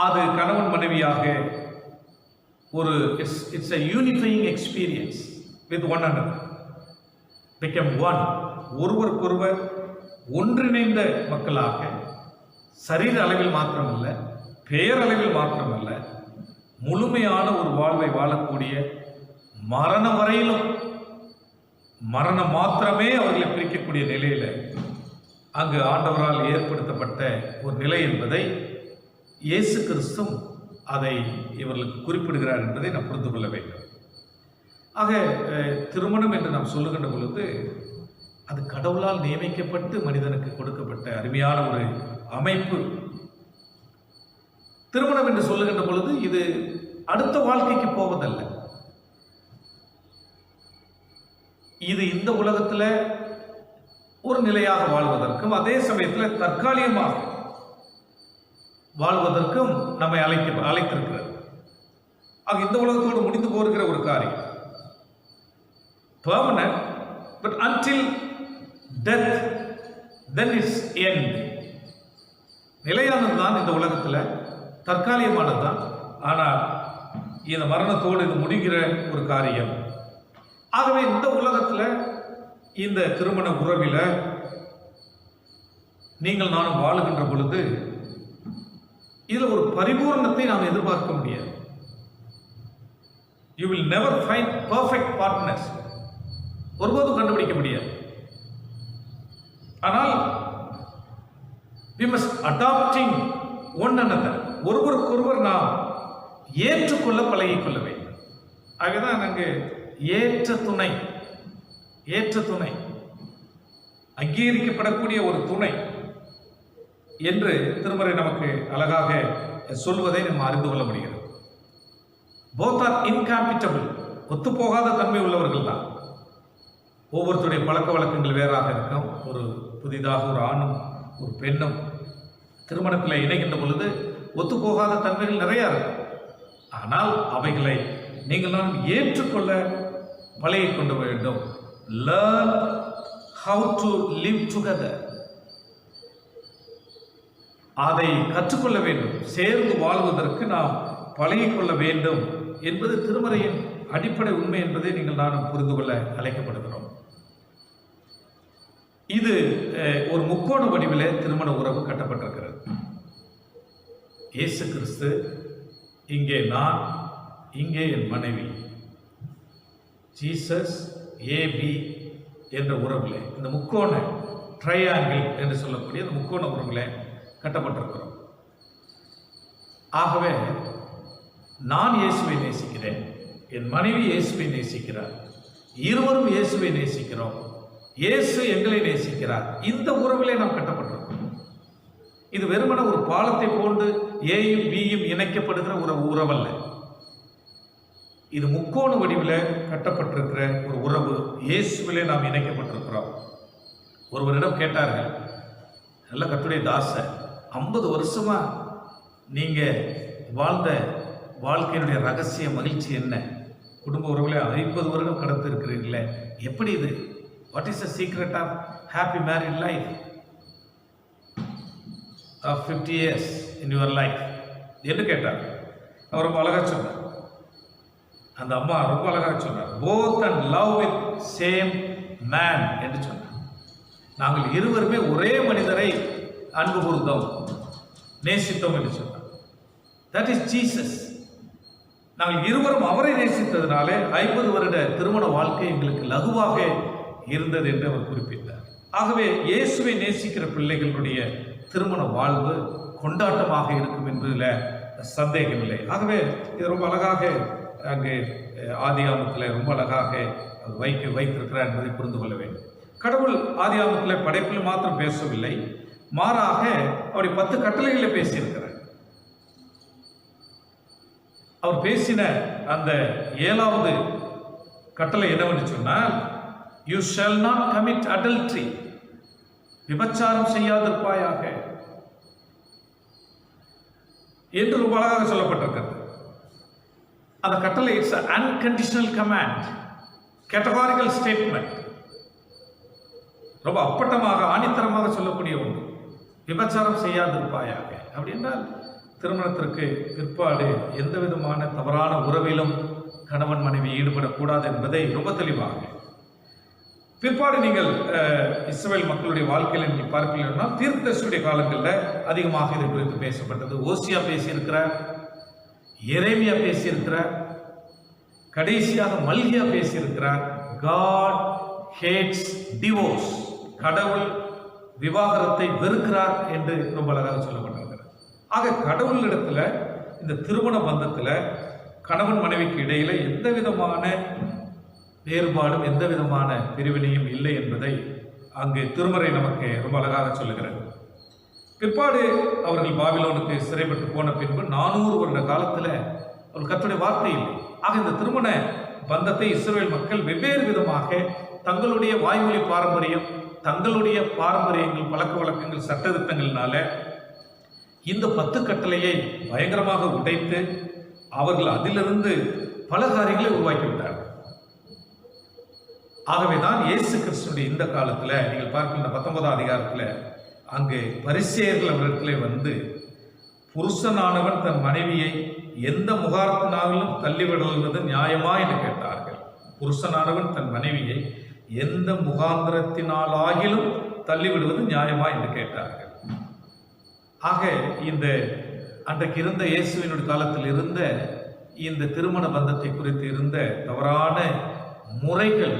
அது கணவன் மனைவியாக ஒரு it's a unifying experience with one another, become one, ஒருவருக்கொருவர் ஒன்றிணைந்த மக்களாக சரீர அளவில் மாத்திரமல்ல, பெயரளவில் மாத்திரமல்ல, முழுமையான ஒரு வாழ்வை வாழக்கூடிய மரணம் வரையிலும், மரணம் மாத்திரமே அவர்களை பிரிக்கக்கூடிய நிலையில் அங்கு ஆண்டவரால் ஏற்படுத்தப்பட்ட ஒரு நிலை என்பதை இயேசு கிறிஸ்துவும் அதை இவர்களுக்கு குறிப்பிடுகிறார் என்பதை நாம் புரிந்து கொள்ள வேண்டும். ஆக திருமணம் என்று நாம் சொல்லுகின்ற பொழுது அது கடவுளால் நியமிக்கப்பட்டு மனிதனுக்கு கொடுக்கப்பட்ட அருமையான ஒரு அமைப்பு. திருமணம் என்று சொல்லுகின்ற பொழுது இது அடுத்த வாழ்க்கைக்கு போவதல்ல, இது இந்த உலகத்தில் ஒரு நிலையாக வாழ்வதற்கும் அதே சமயத்தில் தற்காலிகமாக வாழ்வதற்கும் நம்மை அழைத்திருக்கிறது. ஆக இந்த உலகத்தோடு முடிந்து போகிற ஒரு காரியம் permanent, but until death, then it's end. நிலையானது தான் இந்த உலகத்தில், தற்காலிகமானது தான், ஆனால் இந்த மரணத்தோடு இது முடிகிற ஒரு காரியம். ஆகவே இந்த உலகத்தில் இந்த திருமண உறவில் நீங்கள் நானும் வாழுகின்ற பொழுது இதில் ஒரு பரிபூர்ணத்தை நாம் எதிர்பார்க்க முடியாது. You will never find perfect partners. ஒருபோதும் கண்டுபிடிக்க முடியாது. ஆனால் we must adopting one another, ஒருவருக்கொருவர் நாம் ஏற்றுக்கொள்ள பழகிக்கொள்ள வேண்டும். ஆகதான் அங்கு ஏற்ற துணை அங்கீகரிக்கப்படக்கூடிய ஒரு துணை என்று திருமறை நமக்கு அழகாக சொல்வதை நம்ம அறிந்து கொள்ள முடிகிறது. both are incompatible, ஒத்துப்போகாத தன்மை உள்ளவர்கள் தான். ஒவ்வொருத்தருடைய பழக்க வழக்கங்கள் வேறாக இருக்கும். ஒரு புதிதாக ஒரு ஆணும் ஒரு பெண்ணும் திருமணத்தில் இணைகின்ற பொழுது ஒத்துப்போகாத தன்மைகள் நிறையா இருக்கும். ஆனால் அவைகளை நீங்கள் நாம் ஏற்றுக்கொள்ள பழகிக் கொண்டு வேண்டும். learn how to live together, அதை கற்றுக்கொள்ள வேண்டும். சேர்ந்து வாழ்வதற்கு நாம் பழகிக்கொள்ள வேண்டும் என்பது திருமறையின் அடிப்படை உண்மை என்பதை நீங்கள் நானும் புரிந்து கொள்ள அழைக்கப்படுகிறோம். இது ஒரு முக்கோண வடிவிலே திருமண உறவு கட்டப்பட்டிருக்கிறது. இயேசு கிறிஸ்து, இங்கே நான், இங்கே என் மனைவி, ஜீசஸ் ஏபி என்ற உறவில், இந்த முக்கோண ட்ரையாங்கிள் என்று சொல்லக்கூடிய இந்த முக்கோண உறவில் கட்டப்பட்டிருக்கிறோம். ஆகவே நான் இயேசுவை நேசிக்கிறேன், என் மனைவி இயேசுவை நேசிக்கிறார், இருவரும் இயேசுவை நேசிக்கிறோம், இயேசு எங்களை நேசிக்கிறார். இந்த உறவிலே நாம் கட்டப்பட்டிருக்கிறோம். இது வெறுமன ஒரு பாலத்தை போன்று ஏயும் பியும் இணைக்கப்படுகிற ஒரு உறவல்ல. இது முக்கோண வடிவில் கட்டப்பட்டிருக்கிற ஒரு உறவு. இயேசுவிலே நாம் இணைக்கப்பட்டிருக்கிறோம். ஒருவரிடம் கேட்டார்கள், நல்ல கர்த்தருடைய தாசர், 50 வருஷமா நீங்க வாழ்ந்த வாழ்க்கையினுடைய ரகசிய மகிழ்ச்சி என்ன குடும்ப உறவுல 50 வருடம் கடந்து இருக்கிறீர்களே, எப்படி இது? What is the secret of happy married life of 50 years in your life என்று கேட்டார். அவர் ரொம்ப அழகா சொன்னார். அந்த அம்மா ரொம்ப அழகாக சொன்னார். Both and love with same man என்று சொன்னார். நாங்கள் இருவருமே ஒரே மனிதரை அன்பு கூர்ந்தோம், நேசித்தோம் என்று சொன்னார். That is Jesus. நாங்கள் இருவரும் அவரை நேசித்ததினாலே 50 வருட திருமண வாழ்க்கை எங்களுக்கு லகுவாக இருந்தது என்று அவர் குறிப்பிட்டார். ஆகவே இயேசுவை நேசிக்கிற பிள்ளைகளுடைய திருமண வாழ்வு கொண்டாட்டமாக இருக்கும் என்பதில் சந்தேகமில்லை. ஆகவே இது ரொம்ப அழகாக அங்கே ஆதியாகமத்தில் ரொம்ப அழகாக வைத்திருக்கிறார் என்பதை புரிந்து கொள்ள வேண்டும். கடவுள் ஆதியாகமத்தில் படைப்பில் மாத்திரம் பேசவில்லை, மாறாக அவருடைய 10 கட்டளைகளை பேசியிருக்கிறார். அவர் பேசின அந்த 7வது கட்டளை என்னவென்று சொன்னால், you shawl not commit adultery, விபச்சாரம் செய்யாதிருப்பாயாக என்று ரொம்ப அழகாக சொல்லப்பட்டிருக்கிறது. அந்த கட்டளை it's unconditional command, categorical statement, ரொம்ப அப்பட்டமாக ஆணித்தரமாக சொல்லக்கூடிய ஒன்று. விபச்சாரம் செய்யாதிருப்பாயாக அப்படின்றால் திருமணத்திற்கு பிற்பாடு எந்த விதமான தவறான உறவிலும் கணவன் மனைவி ஈடுபடக்கூடாது என்பதை ரொம்ப தெளிவாக. பிற்பாடு நீங்கள் இஸ்ரவேல் மக்களுடைய வாழ்க்கையில் நீங்கள் பார்க்கலன்னா, தீர்க்கதரிசியுடைய காலங்களில் அதிகமாக இது குறித்து பேசப்பட்டது. ஓசியா பேசியிருக்கிறார், எரேமியா பேசியிருக்கிறார், கடைசியாக மல்கியா பேசியிருக்கிறார். God hates divorce, கடவுள் விவாகரத்தை வெறுக்கிறார் என்று ரொம்ப அழகாக சொல்லப்பட்டிருக்கிறார். ஆக கடவுளிடத்துல இந்த திருமண பந்தத்தில் கணவன் மனைவிக்கு இடையில எந்த விதமான வேறுபாடும் எந்த விதமான பிரிவினையும் இல்லை என்பதை அங்கு திருமறை நமக்கு ரொம்ப அழகாக சொல்லுகிறது. பிற்பாடு அவர்கள் பாபிலோனுக்கு சிறைப்பட்டு போன பின்பு 400 வருட காலத்தில் ஒரு கர்த்தருடைய வார்த்தை இல்லை. ஆக இந்த திருமண பந்தத்தை இஸ்ரவேல் மக்கள் வெவ்வேறு விதமாக தங்களுடைய வாய்மொழி பாரம்பரியம், தங்களுடைய பாரம்பரியங்கள், பழக்க வழக்கங்கள், சட்டதிட்டங்களினால இந்த 10 கட்டளையை பயங்கரமாக உடைத்து அவர்கள் அதிலிருந்து பல காரியங்களை உருவாக்கிவிட்டார்கள். ஆகவேதான் இயேசு கிறிஸ்துடைய இந்த காலத்தில் நீங்கள் பார்க்கின்ற 19ஆம் அதிகாரத்தில் அங்கு பரிசேயர்கள் அவர்களிடத்திலே வந்து, புருஷனானவன் தன் மனைவியை எந்த முகாரத்தினாலும் தள்ளிவிடுவது நியாயமா என்று கேட்டார்கள். புருஷனானவன் தன் மனைவியை எந்த முகாந்திரத்தினாலாகிலும் தள்ளிவிடுவது நியாயமா என்று கேட்டார்கள். ஆக இந்த அன்றைக்கு இருந்த இயேசுவினுடைய காலத்தில் இருந்த இந்த திருமண பந்தத்தை குறித்து இருந்த தவறான முறைகள்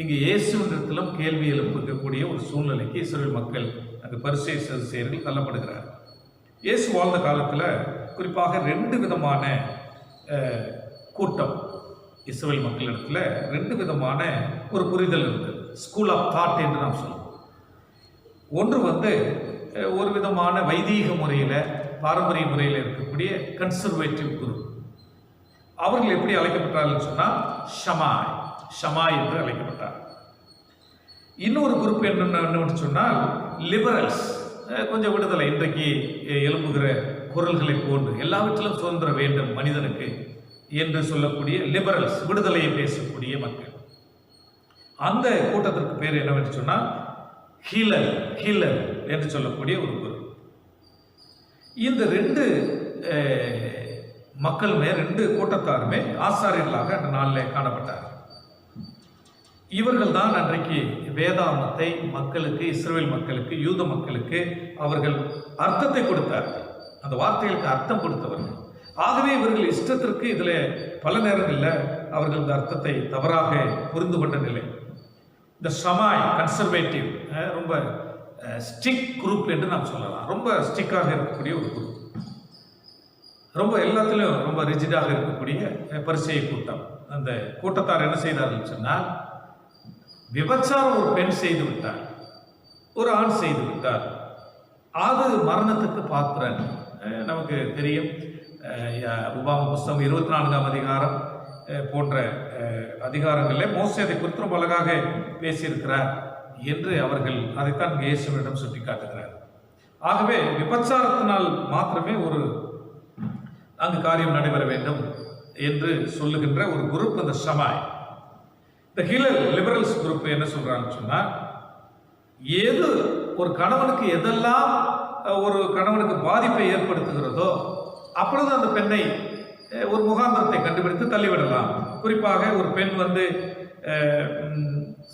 இங்கு இயேசுவினிடத்திலும் கேள்வி எழுப்பக்கூடிய ஒரு சூழ்நிலைக்கு இஸ்ரவேல் மக்கள் அந்த பரிசேயர்கள் தள்ளப்படுகிறார். இயேசு வாழ்ந்த காலத்தில் குறிப்பாக 2 விதமான கூட்டம் இஸ்ரவேல் மக்களிடத்தில் 2 விதமான ஒரு புரிதல் இருந்தது. ஸ்கூல் ஆஃப் தாட் என்று நாம் சொல்லுவோம். ஒன்று வந்து ஒரு விதமான வைதீக முறையில், பாரம்பரிய முறையில் இருக்கக்கூடிய கன்சர்வேட்டிவ் குரூப். அவர்கள் எப்படி அழைக்கப்பட்டார்கள் சொன்னால் ஷமாய் என்று அழைக்கப்பட்டார். இன்னொரு குரூப் என்னன்னு சொன்னால் லிபரல்ஸ், கொஞ்சம் விடுதலை, இன்றைக்கு எழும்புகிற குரல்களை போன்று எல்லாவற்றிலும் சுதந்திரம் வேண்டும் மனிதனுக்கு என்று சொல்லக்கூடிய லிபரல்ஸ், விடுதலையை பேசக்கூடிய மக்கள். அந்த கூட்டத்திற்கு பேர் என்னவென்று சொன்னால் ஹீலர் என்று சொல்லக்கூடிய ஒரு குரூப். இந்த 2 மக்களுமே, 2 கூட்டத்தாருமே ஆசாரியர்களாக அந்த நாளில் காணப்பட்டார்கள். இவர்கள் தான் அன்றைக்கு வேதாமத்தை மக்களுக்கு, இஸ்ரவேல் மக்களுக்கு, யூத மக்களுக்கு அவர்கள் அர்த்தத்தை கொடுத்தார்கள். அந்த வார்த்தைகளுக்கு அர்த்தம் கொடுத்தவர்கள். ஆகவே இவர்கள் இஷ்டத்திற்கு இதில் பல நேரங்களில் அவர்கள் இந்த அர்த்தத்தை தவறாக புரிந்து கொண்ட நிலை. இந்த ஷமாய் கன்சர்வேட்டிவ், ரொம்ப ஸ்டிக் குரூப் என்று நாம் சொல்லலாம். ரொம்ப ஸ்டிக்காக இருக்கக்கூடிய ஒரு குரூப், ரொம்ப எல்லாத்திலும் ரொம்ப ரிஜிடாக இருக்கக்கூடிய பரிசேய கூட்டம். அந்த கூட்டத்தார் என்ன செய்தார்கள் சொன்னால், விபச்சாரம் ஒரு பெண் செய்து விட்டார், ஒரு ஆண் செய்து விட்டார், அது மரணத்துக்கு பாத்திரன். நமக்கு தெரியும், உபாம புஸ்தகம் 24ஆம் அதிகாரம் போன்ற அதிகாரங்களில் மோசே அதை குறித்து ரொம்ப அழகாக பேசியிருக்கிறார் என்று அவர்கள் அதைத்தான் இயேசுவிடம் சுட்டி காட்டுகிறார். ஆகவே விபச்சாரத்தினால் மாத்திரமே ஒரு அங்கு காரியம் நடைபெற வேண்டும் என்று சொல்லுகின்ற ஒரு குரூப் அந்த ஷமாய். இந்த ஹிலல் லிபரல்ஸ் குரூப் என்ன சொல்றாங்கன்னு சொன்னா, ஏது ஒரு கணவனுக்கு எதெல்லாம் ஒரு கணவனுக்கு பாதிப்பை ஏற்படுத்துகிறதோ அப்பொழுது அந்த பெண்ணை ஒரு முகாந்திரத்தை கண்டுபிடித்து தள்ளிவிடலாம். குறிப்பாக ஒரு பெண்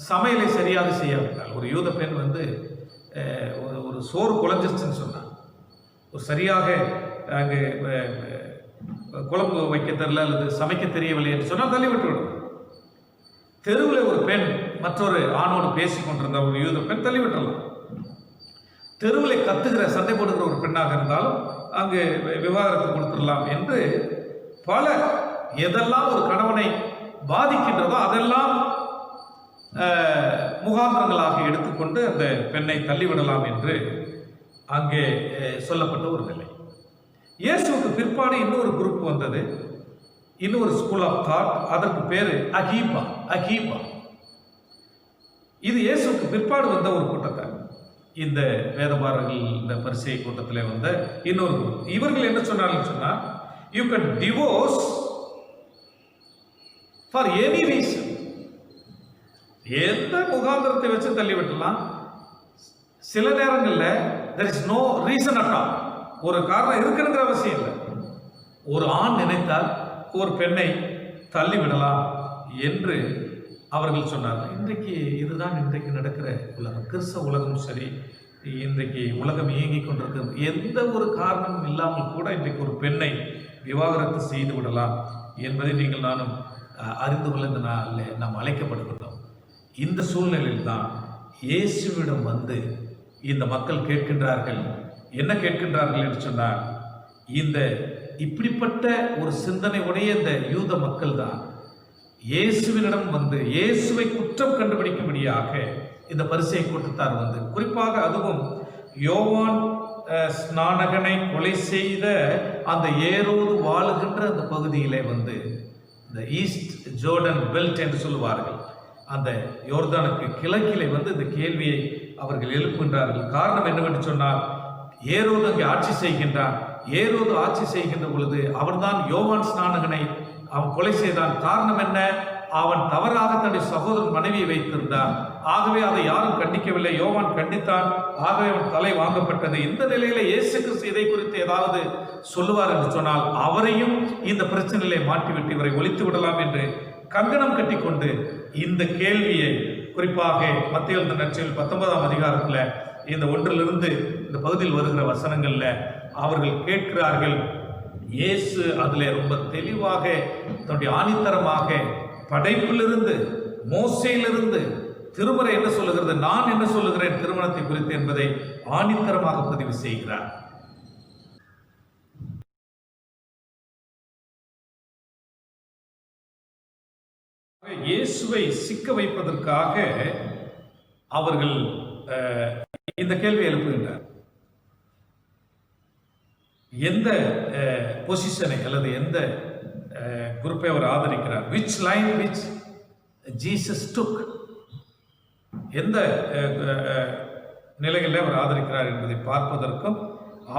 சமையலை சரியாக செய்யாவிட்டால், ஒரு யூத பெண் ஒரு சோறு குழஞ்சிருச்சுன்னு சொன்னான், ஒரு சரியாக அங்கே குழம்பு வைக்க தெரியல அல்லது சமைக்க தெரியவில்லை என்று சொன்னால் தள்ளிவிட்டு விடும். தெருவில் ஒரு பெண் மற்றொரு ஆணோடு பேசி கொண்டிருந்த ஒரு யூத பெண் தள்ளிவிட்டுடலாம். தெருவில் கத்துகிற சண்டை போடுகிற ஒரு பெண்ணாக இருந்தாலும் அங்கு விவாகரத்து கொடுத்துடலாம் என்று பல எதெல்லாம் ஒரு கணவனை பாதிக்கின்றதோ அதெல்லாம் முகாந்திரங்களாக எடுத்துக்கொண்டு அந்த பெண்ணை தள்ளிவிடலாம் என்று அங்கே சொல்லப்பட்ட ஒரு நிலை. இயேசுவுக்கு பிற்பாடு இன்னொரு குரூப் வந்தது, இன்னொரு ஸ்கூல் ஆஃப் தாட். அதற்கு பேரு அகீபா. இது இயேசுக்கு பிற்பாடு வந்த ஒரு கூட்டத்தை, இந்த வேதபாரர்கள் இந்த பரிசேய கூட்டத்தில் வந்த இன்னொரு குரூப். இவர்கள் என்ன சொன்னார்கள் சொன்னா, you can divorce for any reason. எந்த முகாந்திரத்தை வச்சு தள்ளிவிட்டலாம். சில நேரங்களில் there is no reason at all. ஒரு காரணம் இருக்குங்கிற அவசியம் இல்லை. ஒரு ஆண் நினைத்தால் ஒரு பெண்ணை தள்ளிவிடலாம் என்று அவர்கள் சொன்னார்கள். இன்றைக்கு இதுதான் இன்றைக்கு நடக்கிற உலகம். கிறிஸ்தவ உலகம் சரி, இன்றைக்கு உலகம் இயங்கிக் கொண்டிருக்கிறது. எந்த ஒரு காரணமும் இல்லாமல் கூட இன்றைக்கு ஒரு பெண்ணை விவாகரத்து செய்து விடலாம் என்பதை நீங்கள் நானும் அறிந்து கொள்ள இந்த நாளில் நாம் அழைக்கப்படுகின்றோம். இந்த சூழ்நிலையில் தான் இயேசுவிடம் இந்த மக்கள் கேட்கின்றார்கள். என்ன கேட்கின்றார்கள் என்று சொன்னால், இந்த இப்படிப்பட்ட ஒரு சிந்தனை உடைய இந்த யூத மக்கள் தான் இயேசுவினிடம் இயேசுவை குற்றம் கண்டுபிடிக்கும்படியாக இந்த பரிசேய கூட்டத்தார் குறிப்பாக அதுவும் யோவான் ஸ்நானகனை கொலை செய்த அந்த ஏரோது வாழுகின்ற அந்த பகுதியிலே இந்த ஈஸ்ட் ஜோர்டன் பெல்ட் என்று சொல்லுவார்கள், அந்த யோர்தானுக்கு கிழக்கிலே இந்த கேள்வியை அவர்கள் எழுப்புகின்றார்கள். காரணம் என்னவென்று சொன்னால், ஏரோது அங்கே ஆட்சி செய்கின்றான். ஏரோது ஆட்சி செய்கின்ற பொழுது அவன்தான் யோவான் ஸ்நானகனை அவன் கொலை செய்தான். காரணம் என்ன? அவன் தவறாக தன்னுடைய சகோதரன் மனைவியை வைத்திருந்தான். ஆகவே அதை யாரும் கண்டிக்கவில்லை. யோவான் கண்டித்தான். ஆகவே அவன் தலை வாங்கப்பட்டது. இந்த நிலையில இயேசு கிறிஸ்து இதை குறித்து ஏதாவது சொல்லுவார் என்று சொன்னால், அவரையும் இந்த பிரச்சனையிலே மாட்டிவிட்டு இவரை ஒழித்து விடலாம் என்று கங்கணம் கட்டிக்கொண்டு இந்த கேள்வியை குறிப்பாக மத்தேயு நற்செய்தி 19ஆம் அதிகாரத்தில் இந்த 1 இந்த பகுதியில் வருகிற வசனங்கள்ல அவர்கள் கேட்கிறார்கள். இயேசு அதில் ரொம்ப தெளிவாக தன்னுடைய ஆணித்தரமாக படைப்பிலிருந்து மோசேயிலிருந்து திருமறை என்ன சொல்லுகிறது, நான் என்ன சொல்லுகிறேன் திருமணத்தை குறித்து என்பதை ஆணித்தரமாக பதிவு செய்கிறார். இயேசுவை சிக்க வைப்பதற்காக அவர்கள் இந்த கேள்வி எழுப்புகின்றார். எந்த பொசிஷனை அல்லது எந்த குரூப்பை அவர் ஆதரிக்கிறார், விச் லைன் விச் ஜீசஸ் டுக், எந்த நிலைகளில் அவர் ஆதரிக்கிறார் என்பதை பார்ப்பதற்கும்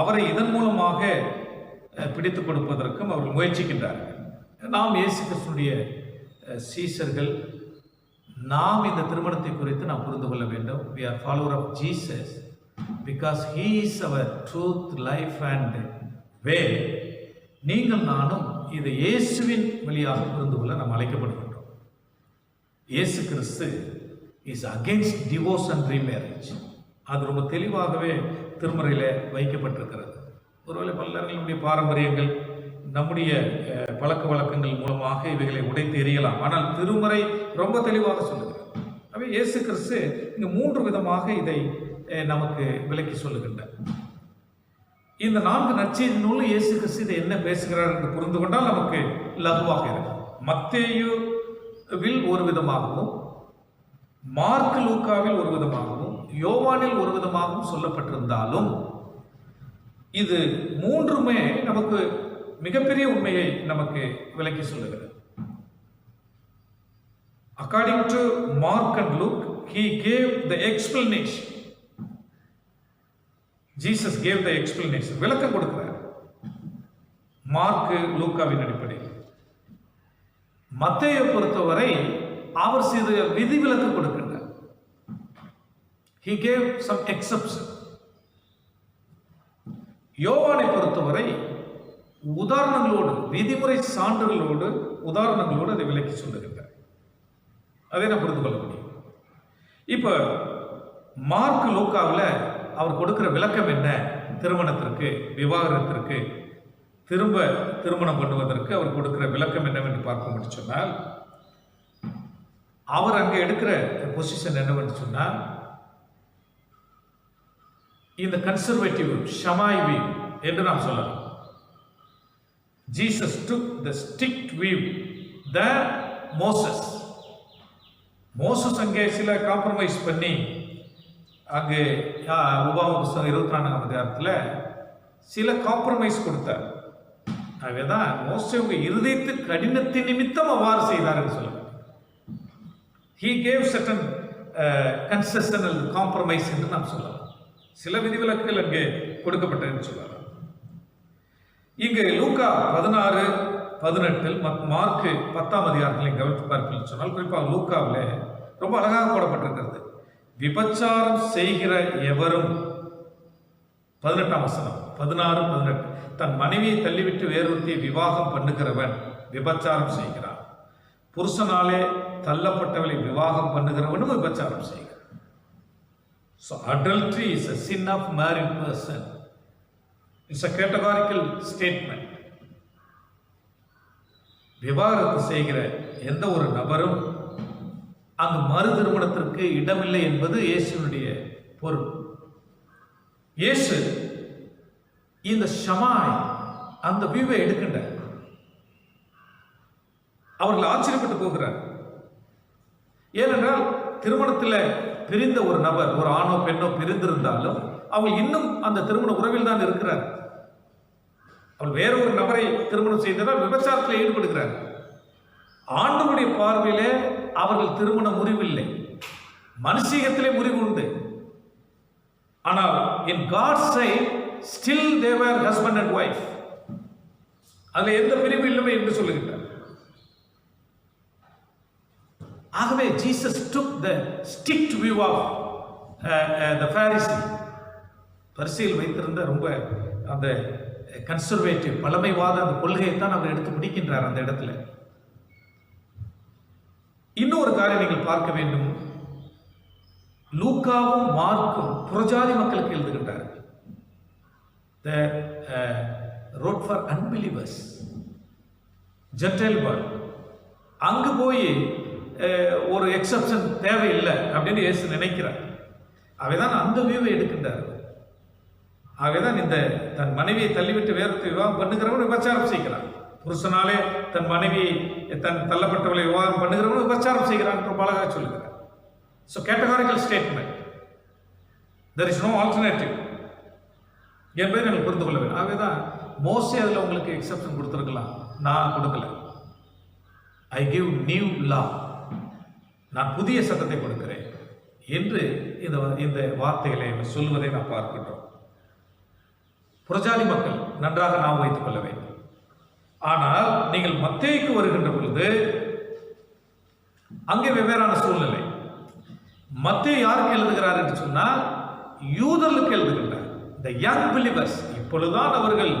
அவரை இதன் மூலமாக பிடித்துக் கொடுப்பதற்கும் அவர்கள் முயற்சிக்கின்றார்கள். நாம் இயேசு கிறிஸ்துவினுடைய சீஷர்கள், நாம் இந்த திருமணத்தை குறித்து நாம் புரிந்து கொள்ள வேண்டும். we are follower of Jesus because he is our truth, life and way. நீங்கள் நானும் இதை இயேசுவின் வழியாக புரிந்து கொள்ள நாம் அழைக்கப்படுகின்றோம். இயேசு கிறிஸ்து is against divorce and remarriage. அது ரொம்ப தெளிவாகவே திருமறையில் வைக்கப்பட்டிருக்கிறது. ஒருவேளை பல்லர்களுடைய பாரம்பரியங்கள், நம்முடைய பழக்க வழக்கங்கள் மூலமாக இவைகளை உடைத்து எறியலாம். ஆனால் திருமறை ரொம்ப தெளிவாக சொல்லுகிறது. எனவே இயேசு கிறிஸ்து இங்கு 3 விதமாக இதை நமக்கு விளக்கி சொல்லுகின்றார். இந்த 4 நற்செய்தி நூலும் இயேசு கிறிஸ்து இதை என்ன பேசுகிறார் என்று புரிந்து கொண்டால் நமக்கு லகுவாக இருக்கும். மத்தேயுவில் ஒரு விதமாகவும், மார்க் லூக்காவில் ஒரு விதமாகவும், யோவானில் ஒரு விதமாகவும் சொல்லப்பட்டிருந்தாலும் இது 3மே நமக்கு மிகப்பெரிய உண்மையை நமக்கு விளக்கி சொல்லுகிறது. According to Mark and Luke, he gave the explanation. Jesus gave the explanation. விளக்கம் கொடுக்கிறார் மார்க் லூக்காவின் அடிப்படையில். மத்தேயை பொறுத்தவரை அவர் சிறு விதிவிலக்கு கொடுக்கின்றார். He gave some exception. யோவானை பொறுத்தவரை உதாரணங்களோடு, விதிமுறை சான்றுகளோடு, உதாரணங்களோடு அதை விலக்கி சொல்லுகின்றார். அதை நான் புரிந்து கொள்ள முடியும். இப்ப மார்க் லூக்காவில் அவர் கொடுக்கிற விளக்கம் என்ன? திருமணத்திற்கு, விவாகரத்திற்கு, திரும்ப திருமணம் பண்ணுவதற்கு அவர் கொடுக்கிற விளக்கம் என்னவென்று பார்க்க சொன்னால், அவர் அங்கே எடுக்கிற பொசிஷன் என்னவென்று சொன்னால், இந்த கன்சர்வேட்டிவ் ஷமாய் வியூ என்று நாம் சொல்லலாம். Jesus took the strict view than Moses. Moses அங்கே சில காம்ப்ரமைஸ் பண்ணி, அங்கே உபாம புஸ்தகம் 24ஆம் அதிகாரத்தில் சில காம்ப்ரமைஸ் கொடுத்தார். ஆகவேதான் மோசே உங்க இருதயத்து கடினத்தின் நிமித்தம் அவ்வாறு செய்தார் என்று சொல்லுவார். He gave certain concessional compromise என்று நாம் சொல்லலாம். சில விதிவிலக்குகள் அங்கே கொடுக்கப்பட்டதுன்னு சொல்லலாம். இங்கு லூக்கா 16-18 மார்க் 10ஆம் அதிகாரத்தில் கவனித்து பார்க்கணும்னு சொன்னால், குறிப்பாக லூக்காவில் ரொம்ப அழகாக போடப்பட்டிருக்கிறது. விபச்சாரம் செய்கிற எவரும் 18ஆம் வசனம் 16-18 தன் மனைவியை தள்ளிவிட்டு வேறொருத்தியை விவாகம் பண்ணுகிறவன் விபச்சாரம் செய்கிறான். புருஷனாலே தள்ளப்பட்டவளை விவாகம் பண்ணுகிறவனும் விபச்சாரம் செய்கிறான். So adultery is a sin of married person. It's a categorical statement. விவாகரத்து செய்கிற எந்த ஒரு நபரும் அங்கு மறு திருமணத்திற்கு இடமில்லை என்பது இயேசுனுடைய பொருள். இயேசு இந்த ஷமாய் அந்த வியூவை எடுக்கின்றார். அவர்கள் ஆச்சரியப்பட்டு போகிறார். ஏனென்றால் திருமணத்தில் பிரிந்த ஒரு நபர், ஒரு ஆணோ பெண்ணோ பிரிந்திருந்தாலும் அவங்க இன்னும் அந்த திருமண உறவில் தான் இருக்கிறார். அவள் வேற ஒரு நபரை திருமணம் செய்ததால் விபச்சாரத்தில் ஈடுபடுகிறார். ஆண்டவருடைய பார்வையிலே அவர்கள் திருமண முறிவில்லை, மனுஷீகத்திலே முறிவு உண்டு. ஆனால் in God's sight still they were husband and wife. அதில் எந்த பிரிவு இல்லை என்று சொல்லுகின்றார். ஆகவே Jesus took the strict view of the Pharisee. பரிசையில் வைத்திருந்த ரொம்ப அந்த கன்சர்வேட்டிவ் பழமைவாத அந்த கொள்கையை தான் அவர் எடுத்து பிடிக்கின்றார் அந்த இடத்துல. இன்னொரு காரியம் நீங்கள் பார்க்க வேண்டும். லூக்காவும் மார்க்கும் புறஜாதி மக்களுக்கு எழுதுகின்றார்கள். The wrote for unbelievers, Gentile world. அங்கு போய் ஒரு எக்ஸப்ஷன் தேவையில்லை அப்படின்னு இயேசு நினைக்கிறார். அவைதான் அந்த வியூவை எடுக்கின்றார். ஆகவேதான் இந்த தன் மனைவியை தள்ளிவிட்டு வேறத்தை விவாகம் பண்ணுகிறவன் விபச்சாரம் செய்கிறான். புருஷனாலே தன் மனைவியை தன் தள்ளப்பட்டவளை விவாகம் பண்ணுகிறவன் விபச்சாரம் செய்கிறான் என்று அழகாக சொல்லுகிறார். So categorical statement, there is no alternative என்பதை நீங்கள் புரிந்து கொள்ள வேண்டும். ஆகவேதான் மோசே அதில் உங்களுக்கு எக்ஸப்ஷன் கொடுத்துருக்கலாம், நான் கொடுக்கல. ஐ கிவ் நியூ லா, நான் புதிய சட்டத்தை கொடுக்கிறேன் என்று இந்த வார்த்தைகளை சொல்வதை நாம் பார்க்கின்றோம். புறஜாதி மக்கள் நன்றாக நாம் வைத்துக் கொள்ள வேண்டும். ஆனால் நீங்கள் மத்தேயுக்கு வருகின்ற பொழுது அங்கே வெவ்வேறான சூழ்நிலை. மத்தேயு யாருக்கு எழுதுகிறார் என்று சொன்னால் யூதர்களுக்கு எழுதுகின்றார். the young believers. இப்பொழுதுதான் அவர்கள்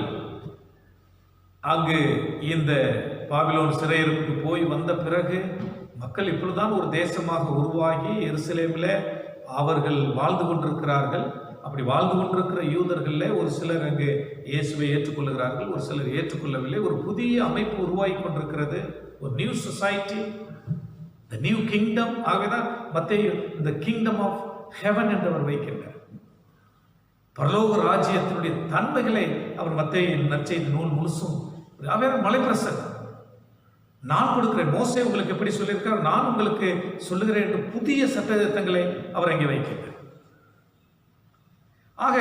அங்கு இந்த பாபிலோன் சிறையிருப்புக்கு போய் வந்த பிறகு மக்கள் இப்பொழுதுதான் ஒரு தேசமாக உருவாகி எருசலேமில் அவர்கள் வாழ்ந்து கொண்டிருக்கிறார்கள். அப்படி வாழ்ந்து கொண்டிருக்கிற யூதர்களில் ஒரு சிலர் அங்கு இயேசுவை ஏற்றுக்கொள்ளுகிறார்கள், ஒரு சிலர் ஏற்றுக்கொள்ளவில்லை. ஒரு புதிய அமைப்பு உருவாகி கொண்டிருக்கிறது, ஒரு new society, the new kingdom. ஆகவேதான் மத்தேயு இந்த கிங்டம் ஆஃப் ஹெவன் என்று அவர் வைக்கின்றார். பரலோக ராஜ்யத்தினுடைய தன்மைகளை அவர் மத்தேயு நற்செய்தி நூல் முழுசும் மலைப்பிரசன் நான் கொடுக்கிறேன். மோசே உங்களுக்கு எப்படி சொல்லியிருக்கார், நான் உங்களுக்கு சொல்லுகிறேன் என்று புதிய சட்டத்திட்டங்களை அவர் அங்கே வைக்கின்றார். ஆக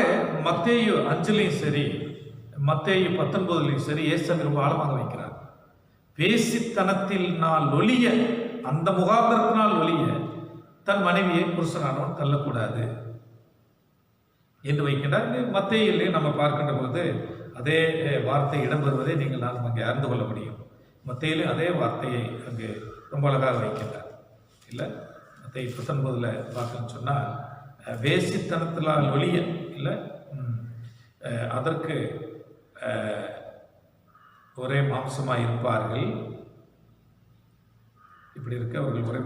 மத்தேயு 5லையும் சரி, மத்தேயு 19லையும் சரி, இயேசு ரொம்ப ஆழமாக வைக்கிறார். பேசித்தனத்தில் நாள் ஒழிய, அந்த முகாந்திரத்தினால் ஒழிய தன் மனைவியை புருஷனானவன் தள்ளக்கூடாது என்று வைக்கின்றார். மத்தேயுவிலே நம்ம பார்க்கின்ற பொழுது அதே வார்த்தை இடம்பெறுவதை நீங்கள் நான் அங்கே அறிந்து கொள்ள முடியும். மத்தேயிலே அதே வார்த்தையை அங்கு ரொம்ப அழகாக வைக்கின்றார். இல்லை, மத்தேயு 19 பார்க்கணும்னு சொன்னால், வேசித்தனத்தினால் ஒழிய இல்லை, அதற்கு ஒரே மாம்சமாக இருப்பார்கள். இப்படி இருக்க அவர்கள் ஒரே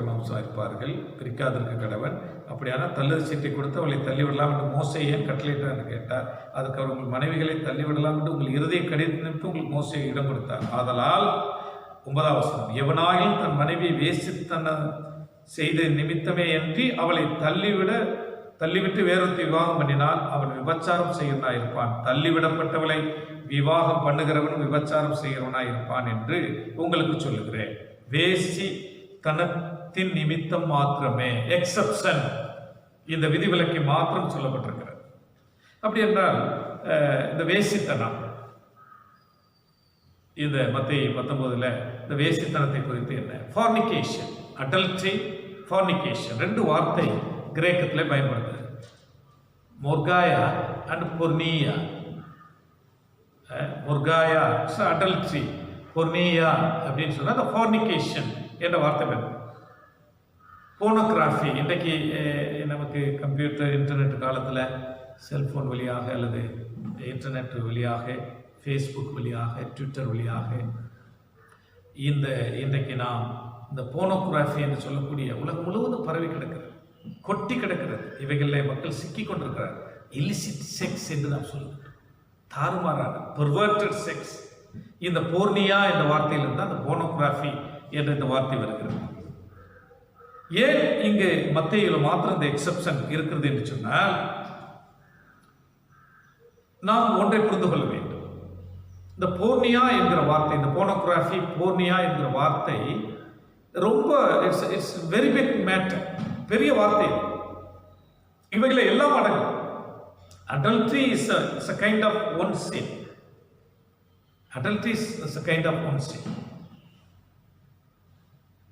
மாம்சமாக இருப்பார்கள், பிரிக்காதிருக்க கடவன். அப்படியான தள்ளுது சீட்டை கொடுத்து அவளை தள்ளிவிடலாம் என்று மோசே ஏன் கட்டளையிட்டார் என்று கேட்டார். அதுக்கு அவர் உங்கள் மனைவிகளை தள்ளிவிடலாம் என்று உங்கள் இருதய கடிதத்திற்கு உங்களுக்கு மோசே இடம் கொடுத்தார். ஆதலால் 9ஆம் வசனம், எவனாயும் தன் மனைவியை வேசித்தன செய்த நிமித்தமே அன்றி அவளை தள்ளிவிட்டு வேறொருத்தி விவாகம் பண்ணினால் அவன் விபச்சாரம் செய்கிறவனாய் இருப்பான். தள்ளிவிடப்பட்டவளை விவாகம் பண்ணுகிறவனும் விபச்சாரம் செய்கிறவனாய் இருப்பான் என்று உங்களுக்கு சொல்லுகிறேன். வேசி தனத்தின் நிமித்தம் மாத்திரமே, எக்ஸப்ஷன், இந்த விதிவிலக்கை மாத்திரம் சொல்லப்பட்டிருக்கிறது. அப்படி என்றால் இந்த வேசித்தனம், இந்த மத்தேயு 19 இந்த வேசித்தனத்தை குறித்து என்ன? ஃபார்னிகேஷன், அடல்ட்ரி, ஃபார்னிகேஷன், 2 வார்த்தை கிரேக்கத்தில் பயன்படுது. மொர்காயா அண்ட் பொர்னியா. மொர்காயா அடல்ட்ரி, பொர்னியா அப்படின்னு சொன்னால் அந்த ஃபார்னிகேஷன் என்ற வார்த்தை பயன்படுது. போனோகிராஃபி, இன்றைக்கு நமக்கு கம்ப்யூட்டர் இன்டர்நெட் காலத்தில் செல்ஃபோன் வழியாக அல்லது இன்டர்நெட் வழியாக, ஃபேஸ்புக் வழியாக, ட்விட்டர் வழியாக இன்றைக்கு நாம் இந்த போனோகிராஃபி என்று சொல்லக்கூடிய உலகம் முழுவதும் பரவி கிடக்கிறது, கொட்டி கிடக்கிறது. இவைகளில் மக்கள் சிக்கி கொண்டிருக்கிறார். இல்லிசிட் செக்ஸ் என்று நாம் சொல்லுவோம், தாறுமாறான பெர்வர்டட் செக்ஸ். இந்த போர்னியா என்ற வார்த்தையிலிருந்து அந்த போனோகிராஃபி என்ற இந்த வார்த்தை வருகிறது. ஏன் இங்கு மத்தேயுல மாத்திரம் இந்த எக்ஸப்ஷன் இருக்கிறது என்று சொன்னால், நாம் ஒன்றை புரிந்து கொள்ள வேண்டும். இந்த போர்னியா என்கிற வார்த்தை, இந்த போனோகிராஃபி, போர்னியா என்கிற வார்த்தை ரொம்ப இட்ஸ் வெரி பிக் மேட்டர், பெரிய வார்த்தை. இவைகளை எல்லாம் அடங்கும். Adultery is a kind of one sin. Adultery is a kind of one sin.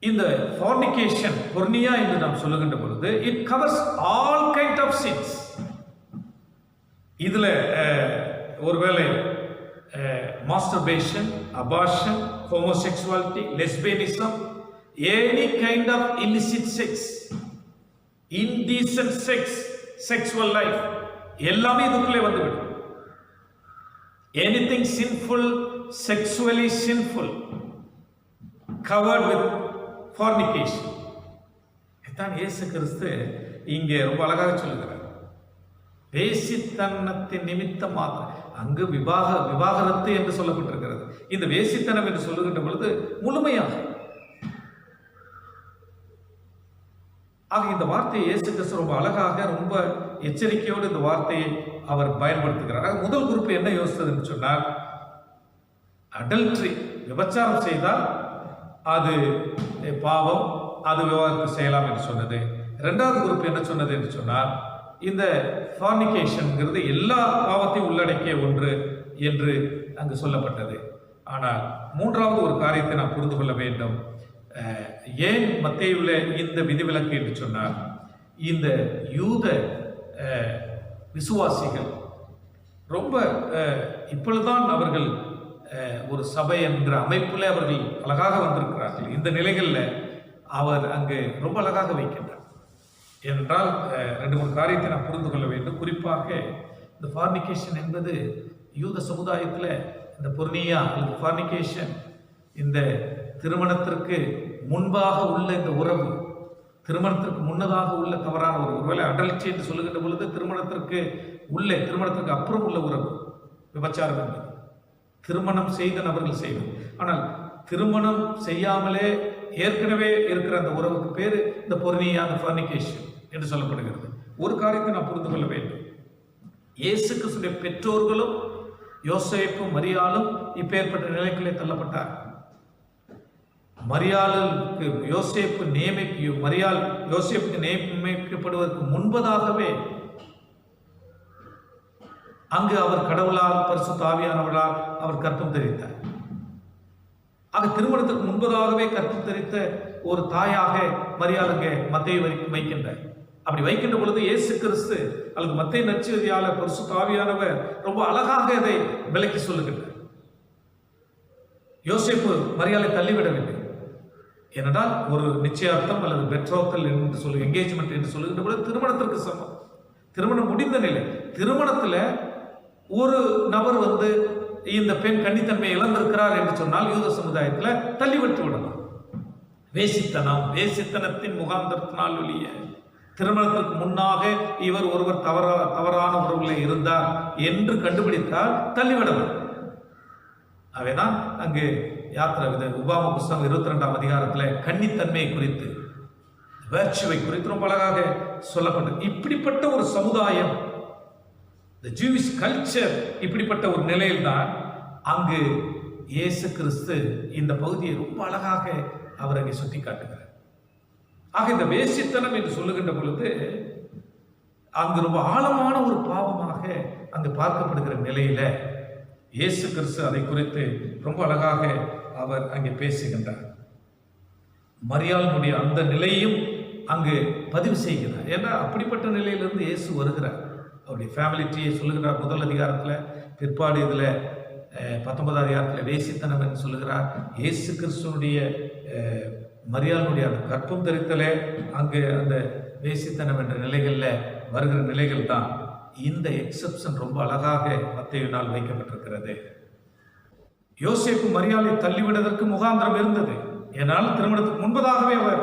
இந்த fornication, porneia என்று நாம் சொல்லுகின்ற பொழுது it covers all kind of sins. இதுல ஒருவேளை masturbation, abortion, homosexuality, lesbianism, any kind of illicit sex, indecent sex, sexual life, எல்லாமே இதுக்குள்ளே வந்துவிடும். Anything sinful, sexually sinful, covered with fornication. இதான் இயேசு கிறிஸ்து இங்கே ரொம்ப அழகாக சொல்லுகிறார். வேசித்தனத்தின் நிமித்தம் மாத்திரம், அங்கு விவாகரத்து என்று சொல்லப்பட்டிருக்கிறது. இந்த வேசித்தனம் என்று சொல்லுகின்ற பொழுது முழுமையாக. ஆக இந்த வார்த்தையை இயேசு கிறிஸ்து ரொம்ப அழகாக, ரொம்ப எச்சரிக்கையோடு இந்த வார்த்தையை அவர் பயன்படுத்துகிறார். முதல் குறிப்பு என்ன யோசித்ததுன்னு சொன்னால், அடல்ட்ரி, விபச்சாரம் செய்தால் அது பாவம், அது விவாகரத்து செய்யலாம் என்று சொன்னது. இரண்டாவது குறிப்பு என்ன சொன்னது என்று சொன்னால், இந்த ஃபார்னிகேஷன்ங்கிறது எல்லா பாவத்தையும் உள்ளடக்கிய ஒன்று என்று அங்கு சொல்லப்பட்டது. ஆனால் மூன்றாவது ஒரு காரியத்தை நாம் புரிந்து கொள்ள வேண்டும். ஏன் மத்தேயுல இந்த விதிவிலக்கு என்று சொன்னார்? இந்த யூத விசுவாசிகள் ரொம்ப இப்பொழுதுதான் அவர்கள் ஒரு சபை என்ற அமைப்பில் அவர்கள் அழகாக வந்திருக்கிறார்கள். இந்த நிலைகளில் அவர் அங்கு ரொம்ப அழகாக வைக்கின்றார். ஏனென்றால் 2-3 காரியத்தை நாம் புரிந்து கொள்ள வேண்டும். குறிப்பாக இந்த ஃபார்னிகேஷன் என்பது யூத சமுதாயத்தில் இந்த பொர்னியா அல்லது ஃபார்னிகேஷன், இந்த திருமணத்திற்கு முன்பாக உள்ள இந்த உறவு, திருமணத்திற்கு முன்னதாக உள்ள தவறான ஒரு ஒருவேளை அடல்ட்ரி என்று சொல்லுகின்ற பொழுது திருமணத்திற்கு உள்ளே, திருமணத்திற்கு அப்புறம் உள்ள உறவு விபச்சாரம் என்பது திருமணம் செய்த நபர்கள் செய்வது. ஆனால் திருமணம் செய்யாமலே ஏற்கனவே இருக்கிற அந்த உறவுக்கு பேர் இந்த பொர்னியா, அந்த ஃபார்னிகேஷன் என்று சொல்லப்படுகிறது. ஒரு காரியத்தை நான் புரிந்து கொள்ள வேண்டும். இயேசு கிறிஸ்துவின் பெற்றோர்களும் யோசேப்பும் மரியாளும் இப்பேற்பட்ட நிலைக்குள்ளே தள்ளப்பட்டார். மரியாளுக்கு யோசேப்புக்கு நியமிக்கப்படுவதற்கு முன்பதாகவே அங்கு அவர் கடவுளால், பரிசுத்த ஆவியானவரால் அவர் கற்பம் தரித்தார். ஆக திருமணத்துக்கு முன்பதாகவே கற்பம் தரித்த ஒரு தாயாக மரியாளுக்கு மத்தேயு வைக்கின்றார். அப்படி வைக்கின்ற பொழுது இயேசு கிறிஸ்து அல்லது மத்தேயு நற்செய்தியாளர் பரிசுத்த ஆவியானவர் ரொம்ப அழகாக இதை விளக்கி சொல்லுகின்றார். யோசேப்பு மரியாதை தள்ளிவிடவில்லை. ஏனென்றால் ஒரு நிச்சயார்த்தம் அல்லது பெட்ரோத்தல் என்று சொல்லு, என்கேஜ்மெண்ட் என்று சொல்லுகின்ற கூட திருமணத்திற்கு சமம். திருமணம் முடிந்த நிலை. திருமணத்தில் ஒரு நபர் இந்த பெண் கன்னித்தன்மை இழந்திருக்கிறார் என்று சொன்னால் யூத சமுதாயத்தில் தள்ளிவிட்டு விடலாம். வேசித்தனத்தின் முகாந்திரத்தினால் வெளியே திருமணத்திற்கு முன்னாக இவர் ஒருவர் தவறான உறவுகளில் இருந்தார் என்று கண்டுபிடித்தால் தள்ளிவிடலாம். அவைதான் அங்கு யாத்திரை உபாம புஸ்தகம் 22ஆம் அதிகாரத்தில் கன்னித்தன்மையை குறித்து, வேர்ச்சுவை குறித்து ரொம்ப அழகாக சொல்லப்பட்டது. இப்படிப்பட்ட ஒரு சமுதாயம், ஜூவிஷ் கல்ச்சர், இப்படிப்பட்ட ஒரு நிலையில்தான் அங்கு இயேசு கிறிஸ்து இந்த பகுதியை ரொம்ப அழகாக அவர் அங்கே சுட்டி காட்டுகிறார். ஆக இந்த வேசித்தனம் என்று சொல்லுகின்ற பொழுது அங்கு ரொம்ப ஆழமான ஒரு பாவமாக அங்கு பார்க்கப்படுகிற நிலையில இயேசு கிறிஸ்து அதை குறித்து ரொம்ப அழகாக அவர் அங்கே பேசுகின்றார். மரியாளுடைய அந்த நிலையும் அங்கு பதிவு செய்கிறார். ஏன்னா அப்படிப்பட்ட நிலையிலிருந்து இயேசு வருகிறார். அவருடைய ஃபேமிலிட்டியை சொல்லுகிறார் முதல் அதிகாரத்தில். பிற்பாடு இதில் 19ஆம் அதிகாரத்தில் வேசித்தனம் என்று சொல்லுகிறார். இயேசு கிறிஸ்துவனுடைய மரியாளுடைய அந்த கற்பம் தரித்தலே அங்கு அந்த வேசித்தனம் என்ற நிலைகளில் வருகிற நிலைகள் தான். இந்த எக்ஸப்ஷன் ரொம்ப அழகாக மத்தேயுவினால் வைக்கப்பட்டிருக்கிறது. யோசேப்பு மரியாளை தள்ளிவிடுவதற்கு முகாந்திரம் இருந்தது. ஏனால் திருமணத்துக்கு முன்பதாகவே அவர்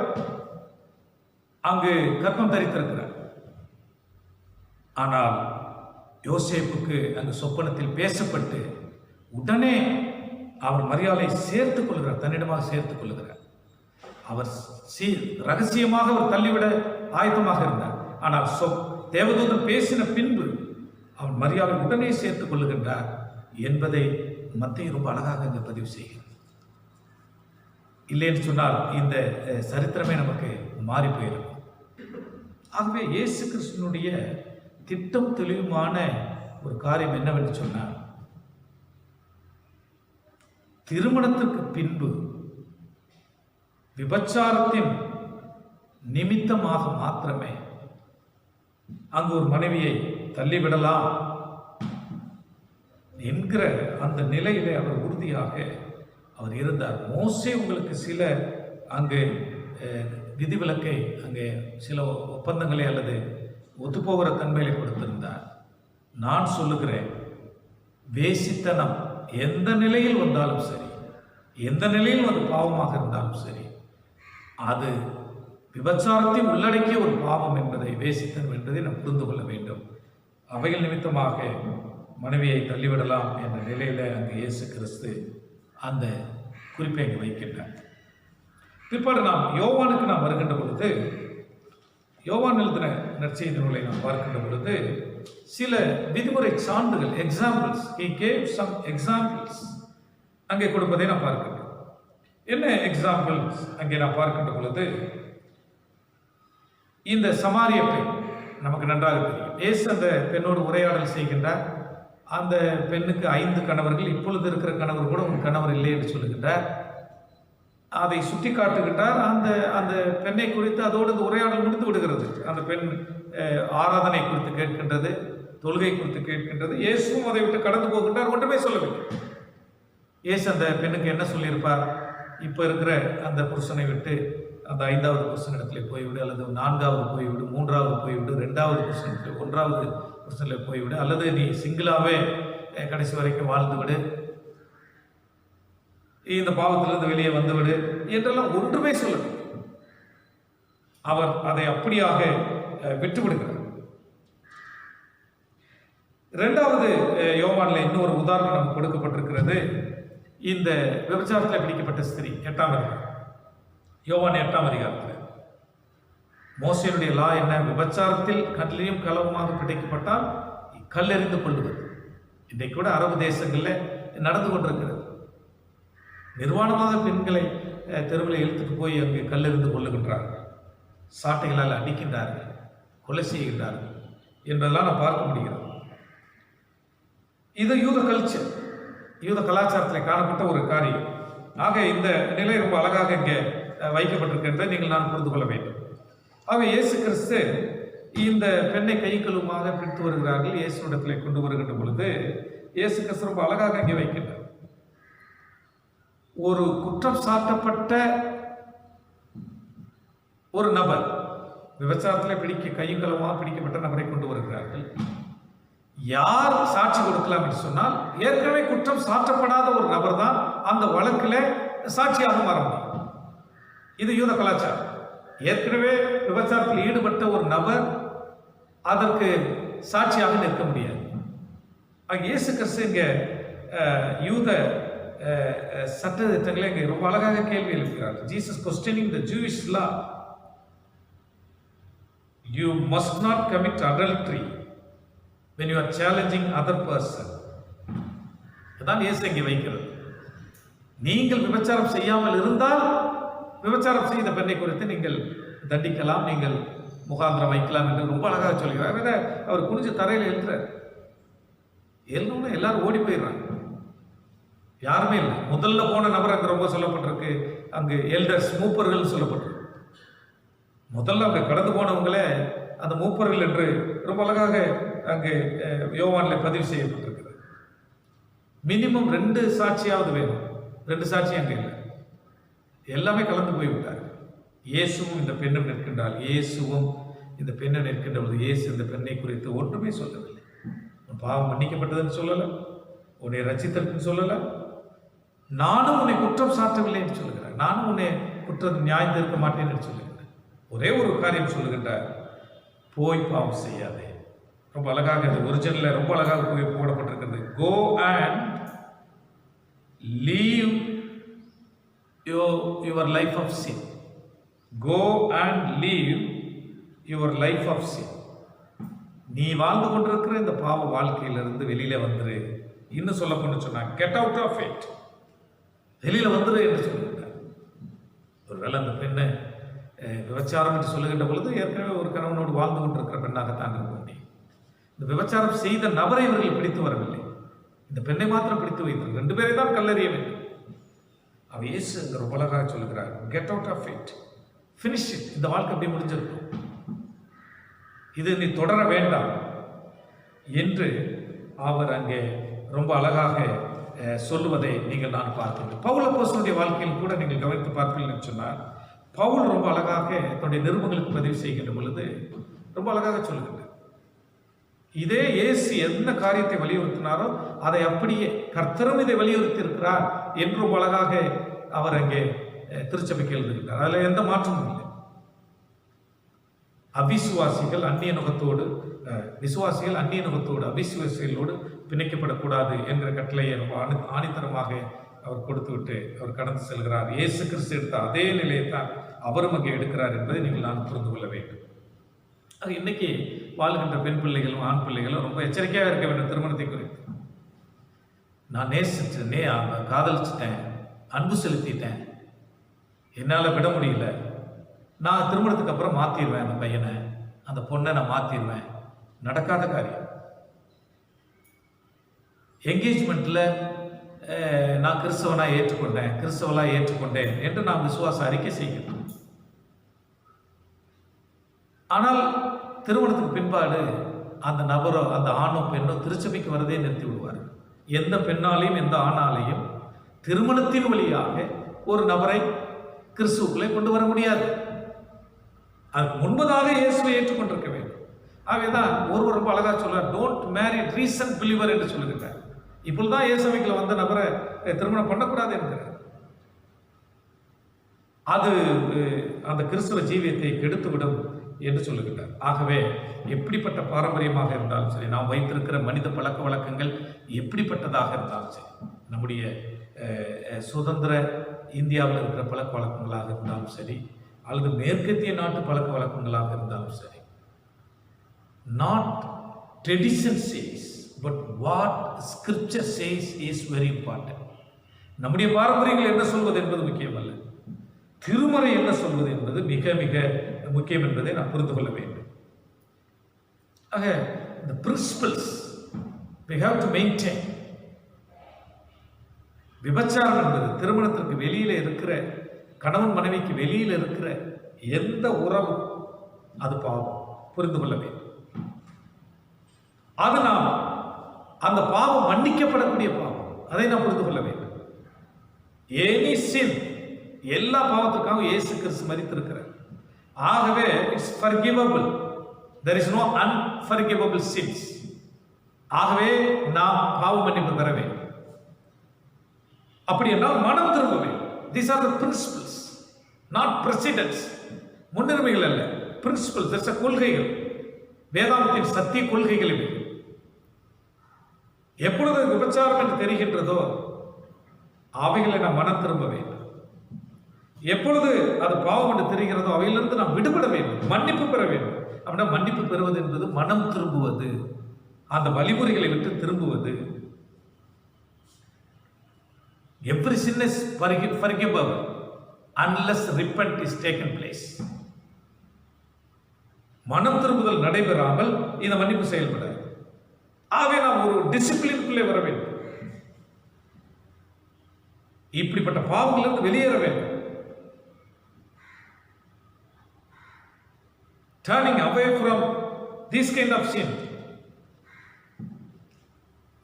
அங்கு கற்பம் தரித்திருக்கிறார். ஆனால் யோசேப்புக்கு அங்கு சொப்பனத்தில் பேசப்பட்டு உடனே அவர் மரியாளை சேர்த்துக் கொள்கிறார், தன்னிடமாக சேர்த்துக் கொள்கிறார். அவர் ரகசியமாக அவர் தள்ளிவிட ஆயத்தமாக இருந்தார். ஆனால் தேவதூதன் பேசின பின்பு அவன் மரியாதை உடனே சேர்த்துக் கொள்ளுகின்றார் என்பதை மத்தேயு ரொம்ப அழகாக இங்கு பதிவு செய்கிறார். இல்லைன்னு சொன்னால் இந்த சரித்திரமே நமக்கு மாறி போயிருக்கும். ஆகவே இயேசு கிறிஸ்துவனுடைய திட்டம் தெளிவுமான ஒரு காரியம் என்னவென்று சொன்னார், திருமணத்திற்கு பின்பு விபச்சாரத்தின் நிமித்தமாக மாத்திரமே அங்கு ஒரு மனைவியை தள்ளிவிடலாம் என்கிற அந்த நிலையிலே அவர் உறுதியாக அவர் இருந்தார். மோசே உங்களுக்கு சில அங்கு விதிவிலக்கை, அங்கே சில ஒப்பந்தங்களை அல்லது ஒத்துப்போகிற தன்மையை கொடுத்திருந்தார். நான் சொல்லுகிறேன், வேசித்தனம் எந்த நிலையில் வந்தாலும் சரி, எந்த நிலையில் அது பாவமாக இருந்தாலும் சரி, அது விபச்சாரத்தை உள்ளடக்கிய ஒரு பாவம் என்பதை, வேசித்தனம் என்பதை நாம் புரிந்து கொள்ள வேண்டும். அவைகள் நிமித்தமாக மனைவியை தள்ளிவிடலாம் என்ற நிலையில் அங்கு இயேசு கிறிஸ்து அந்த குறிப்பை அங்கு வைக்கின்றார். பிற்பாடு நாம் யோவானுக்கு நாம் வருகின்ற பொழுது, யோவான் எழுதின நற்செய்தி நூலை நாம் பார்க்கின்ற பொழுது சில விதிமுறை சான்றுகள், examples, he gave some examples அங்கே கொடுப்பதை நாம் பார்க்கின்றோம். என்ன எக்ஸாம்பிள்ஸ் அங்கே நாம் பார்க்கின்ற பொழுது, இந்த சமாரிய பெண் நமக்கு நன்றாக தெரியும். இயேசு அந்த பெண்ணோடு உரையாடல் செய்கின்றார். அந்த பெண்ணுக்கு 5 கணவர்கள், இப்பொழுது இருக்கிற கணவர் கூட உன் கணவர் இல்லை என்று சொல்லுகின்றார். அதை சுட்டி காட்டுகின்றார். அந்த பெண்ணை குறித்து அதோடு இந்த உரையாடல் முடித்து விடுகிறது. அந்த பெண் ஆராதனை குறித்து கேட்கின்றது, தொழுகை குறித்து கேட்கின்றது. இயேசுவும் அதை விட்டு கடந்து போகின்றார், ஒன்றுமே சொல்லவில்லை. இயேசு அந்த பெண்ணுக்கு என்ன சொல்லியிருப்பார்? இப்போ இருக்கிற அந்த புருஷனை விட்டு அந்த 5வது புருஷனிடத்தில் போய்விடு, அல்லது 4வது போய்விடு, 3வது போய்விடு, 2வது புருஷனிடத்தில் 1வது புருஷனில் போய்விடு, அல்லது நீ சிங்கிளாகவே கடைசி வரைக்கும் வாழ்ந்து விடு, இந்த பாவத்திலிருந்து வெளியே வந்துவிடு என்றெல்லாம் ஒன்றுமே சொல்லவில்லை. அவர் அதை அப்படியாக விட்டுவிடுகிறார். 2வது யோவானில் இன்னொரு உதாரணம் நமக்கு கொடுக்கப்பட்டிருக்கிறது. இந்த விபச்சாரத்தில் பிடிக்கப்பட்ட ஸ்திரீ, 8ஆம் அதிகாரம், யோவான் 8ஆம் அதிகாரத்தில் மோசேயுடைய லா என்ன? விபச்சாரத்தில் கல்லையும் களவுமாக பிடிக்கப்பட்டால் கல்லெறிந்து கொள்ளுவது. இன்றைக்கு கூட அரபு தேசங்களில் நடந்து கொண்டிருக்கிறது. நிர்வாணமாக பெண்களை தெருவில் இழுத்துட்டு போய் அங்கு கல்லெறிந்து கொள்ளுகின்றார்கள், சாட்டைகளால் அடிக்கின்றார்கள், கொலை செய்கின்றார்கள் என்றெல்லாம் நான் பார்க்க முடிகிறது. இது யூத கல்ச்சர், யூத கலாச்சாரத்தில் காணப்பட்ட ஒரு காரியம். ஆக இந்த நிலை ரொம்ப அழகாக இங்கே வைக்கப்பட்டிருக்கின்றதை நீங்கள் நான் புரிந்து கொள்ள வேண்டும். ஆக இயேசு கிறிஸ்து இந்த பெண்ணை கைகளுமாக பிடித்து வருகிறார்கள். இயேசுவிடத்தில் கொண்டு வருகின்ற பொழுது இயேசு கிறிஸ்து ரொம்ப அழகாக இங்கே வைக்கின்றார். ஒரு குற்றம் சாட்டப்பட்ட ஒரு நபர், விபச்சாரத்தில் கையும் களவுமாக பிடிக்கப்பட்ட நபரை கொண்டு வருகிறார்கள். யார் சாட்சி கொடுக்கலாம் என்று சொன்னால், ஏற்கனவே குற்றம் சாட்டப்படாத ஒரு நபர் தான் அந்த வழக்கில் சாட்சியாக மாற முடியும். இது யூத கலாச்சாரம். ஏற்கனவே விபச்சாரத்தில் ஈடுபட்ட ஒரு நபர் அதற்கு சாட்சியாக நிற்க முடியாது. இயேசு கிறிஸ்து இங்க யூத சட்ட திட்டங்களை இங்கே ரொம்ப அழகாக கேள்வி எழுப்புகிறார். Jesus questioning the Jewish law. You must not commit adultery when you are challenging other person. அதான் இயேசு இங்கே வைக்கிறது. நீங்கள் விபச்சாரம் செய்யாமல் இருந்தால் விபச்சாரம் செய்த பெண்ணை குறித்து நீங்கள் தண்டிக்கலாம், நீங்கள் முகாந்திரம் வைக்கலாம் என்று ரொம்ப அழகாக சொல்கிறார். அவர் குனிஞ்சு தரையில் எழுதுறார். எழுந்தோன்னு எல்லாரும் ஓடி போயிடுறாங்க, யாருமே இல்லை. முதல்ல போன நபர் அங்கே ரொம்ப சொல்லப்பட்டிருக்கு, அங்கு எல்டர்ஸ் மூப்பர்கள் சொல்லப்பட்டிருக்கு. முதல்ல அங்கே கடந்து போனவங்களே அந்த மூப்பர்கள் என்று ரொம்ப அழகாக அங்கே யோவானில் பதிவு செய்யப்பட்டிருக்கிறது. மினிமம் 2 சாட்சியாவது வேணும். 2 சாட்சி அங்கே இல்லை, எல்லாமே கலந்து போய்விட்டார். இயேசுவும் இந்த பெண்ணும் நிற்கின்றால், இயேசுவும் இந்த பெண்ணை நிற்கின்ற பொழுது இயேசு இந்த பெண்ணை குறித்து ஒன்றுமே சொல்லவில்லை. உன் பாவம் மன்னிக்கப்பட்டதுன்னு சொல்லலை, உன்னை ரட்சித்ததுன்னு சொல்லலை, நானும் உன்னை குற்றம் சாட்டவில்லை என்று சொல்லுகிறார், நானும் உன்னை குற்றம் நியாயம் தீர்க்க மாட்டேன் என்று சொல்லுகிறேன். ஒரே ஒரு காரியம் சொல்லுகின்றார், போய் பாவம் செய்யாதே. ரொம்ப அழகாக இந்த ஒரிஜினலில் ரொம்ப அழகாக போய் போடப்பட்டிருக்கிறது. Go and leave your life of sin. Go and leave your life of sin. நீ வாழ்ந்து கொண்டிருக்கிற இந்த பாவ வாழ்க்கையிலிருந்து வெளியில வந்துரு. இன்னும் சொல்ல போன்னு சொன்னா get out of it. வெளியில வந்துரு என்று சொல்லுகிறார். ஒருவேளை அந்த பெண்ணை விபச்சாரம் என்று சொல்லுகின்ற பொழுது ஏற்கனவே ஒரு கணவனோடு வாழ்ந்து கொண்டிருக்கிற பெண்ணாகத்தான் இருக்க முடியும். இந்த விபச்சாரம் செய்த நபரை இவர்கள் பிடித்து வரவில்லை, இந்த பெண்ணை மாத்திரம் பிடித்து வைத்தார். 2 பேரை தான் கல்லறிய வேண்டும். அவ இயேசு ரொம்ப அழகாக சொல்லுகிறார், get out of it, finish it. இந்த வாழ்க்கை அப்படி முடிஞ்சிருக்கும், இது நீ தொடர வேண்டாம் என்று அவர் அங்கே ரொம்ப அழகாக சொல்லுவதை நீங்கள் நான் பார்த்தேன். பவுல் அப்போஸ்தலனுடைய வாழ்க்கையில் கூட நீங்கள் கவனித்து பார்ப்பீர்கள் என்று சொன்னார். பவுல் ரொம்ப அழகாக தன்னுடைய நிருபங்களுக்கு பதிவு செய்கின்ற பொழுது ரொம்ப அழகாக சொல்லுகின்றார். இதே இயேசு என்ன காரியத்தை வலியுறுத்தினாரோ அதை அப்படியே கர்த்தரும் இதை வலியுறுத்தி இருக்கிறார் என்று ரொம்ப அழகாக அவர் அங்கே திருச்சபைக்கு எழுதுகின்றார். அதில் எந்த மாற்றமும் இல்லை. அவிசுவாசிகள் அந்நிய நுகத்தோடு, விசுவாசிகள் அந்நிய நுகத்தோடு அவிசுவாசிகளோடு பிணைக்கப்படக்கூடாது என்கிற கட்டளையை ஆணித்தரமாக அவர் கொடுத்துவிட்டு அவர் கடந்து செல்கிறார். இயேசு கிறிஸ்து எடுத்த அதே நிலையை தான் அவரும் அங்கே எடுக்கிறார் என்பதை நீங்கள் நான் புரிந்து கொள்ள வேண்டும். அது இன்னைக்கு வாழ்கின்ற பெண் பிள்ளைகளும் ஆண் பிள்ளைகளும் ரொம்ப எச்சரிக்கையாக இருக்க வேண்டும். திருமணத்தை குறித்து நான் நேசிச்சேன், காதலிச்சிட்டேன், அன்பு செலுத்திட்டேன், என்னால் விட முடியல, நான் திருமணத்துக்கு அப்புறம் மாற்றிடுவேன், அந்த பையனை அந்த பொண்ணை நான் மாற்றிடுவேன். நடக்காத காரியம். என்கேஜ்மெண்ட்டில் நான் கிறிஸ்தவனாக ஏற்றுக்கொண்டேன் என்று நாம் விசுவாச அறிக்கை செய்கிறோம். ஆனால் திருமணத்துக்கு பின்பாடு அந்த நபரோ அந்த ஆணோ பெண்ணோ திருச்சபைக்கு வரதே நிறுத்தி விடுவார்கள். எந்த பெண்ணாலையும் எந்த ஆணாலையும் திருமணத்தின் வழியாக ஒரு நபரை கிறிஸ்துவுக்குள்ளே கொண்டு வர முடியாது. அதுக்கு முன்பதாக இயேசுவை ஏற்றுக்கொண்டிருக்க வேண்டும். ஆகவேதான் ஒருவர் ரொம்ப அழகா சொல்றார், டோன்ட் மேரி ரீசன்ட் பிலீவர் என்று சொல்லுகிறார். இப்பொழுதுதான் இயேசுவைக்குள்ள வந்த நபரை திருமணம் பண்ணக்கூடாது என்கிறார். அது அந்த கிறிஸ்துவ ஜீவியத்தை கெடுத்துவிடும் என்று சொல்லுகிறார். ஆகவே எப்படிப்பட்ட பாரம்பரியமாக இருந்தாலும் சரி, நாம் வைத்திருக்கிற மனித பழக்க வழக்கங்கள் எப்படிப்பட்டதாக இருந்தாலும் சரி, நம்முடைய சுதந்திர இந்தியாவில் இருக்கிற பழக்க வழக்கங்களாக இருந்தாலும் சரி, அல்லது மேற்கத்திய நாட்டு பழக்க வழக்கங்களாக இருந்தாலும் சரி, not tradition chase but what scripture says is very important. நம்முடைய பாரம்பரியங்கள் என்ன சொல்வது என்பது முக்கியமல்ல, திருமறை என்ன சொல்வது என்பது மிக மிக முக்கியம் என்பதை நாம் புரிந்து கொள்ள வேண்டும். ஆக இந்த principles we have to maintain. விபச்சாரம் என்பது திருமணத்திற்கு வெளியில இருக்கிற கணவன் மனைவிக்கு வெளியில இருக்கிற எந்த உறவு அது பாவம், புரிந்து கொள்ள வேண்டும். அது நாம் அந்த பாவம் மன்னிக்கப்படக்கூடிய பாவம், அதை நாம் புரிந்து கொள்ள வேண்டும். எனி சின், எல்லா பாவத்துக்காகவும் இயேசு கிறிஸ்து மரித்திருக்கிறார். ஆகவே it's forgivable. there is no unforgivable sins. ஆகவே நாம் பாவ மன்னிப்பு பெற வேண்டும். அப்படி என்றால் மனம் திரும்ப வேண்டும். these are the principles, not precedents. முன்னுரிமைகள் அல்ல, பிரின்சிபல். கொள்கைகள், வேதாந்தத்தின் சத்திய கொள்கைகள் இவை. எப்பொழுது விபச்சாரம் என்று தெரிகின்றதோ அவைகளை நாம் மனம் திரும்ப வேண்டும். எப்பொழுது அது பாவம் என்று தெரிகிறதோ அவையிலிருந்து நாம் விடுபட வேண்டும், மன்னிப்பு பெற வேண்டும். அப்படின்னா மன்னிப்பு பெறுவது என்பது மனம் திரும்புவது, அந்த வழிமுறைகளை விட்டு திரும்புவது. every sin is forgivable unless repent is taken place. மனம் திரும்புதல் நடைபெறாமல் இந்த மன்னிப்பு செயல்படாது. ஆகவே நாம் ஒரு டிசிப்ளினுக்குள்ளே வர வேண்டும். இப்படிப்பட்ட பாவங்களிலிருந்து வெளியேற வேண்டும். turning away from this kind of sin,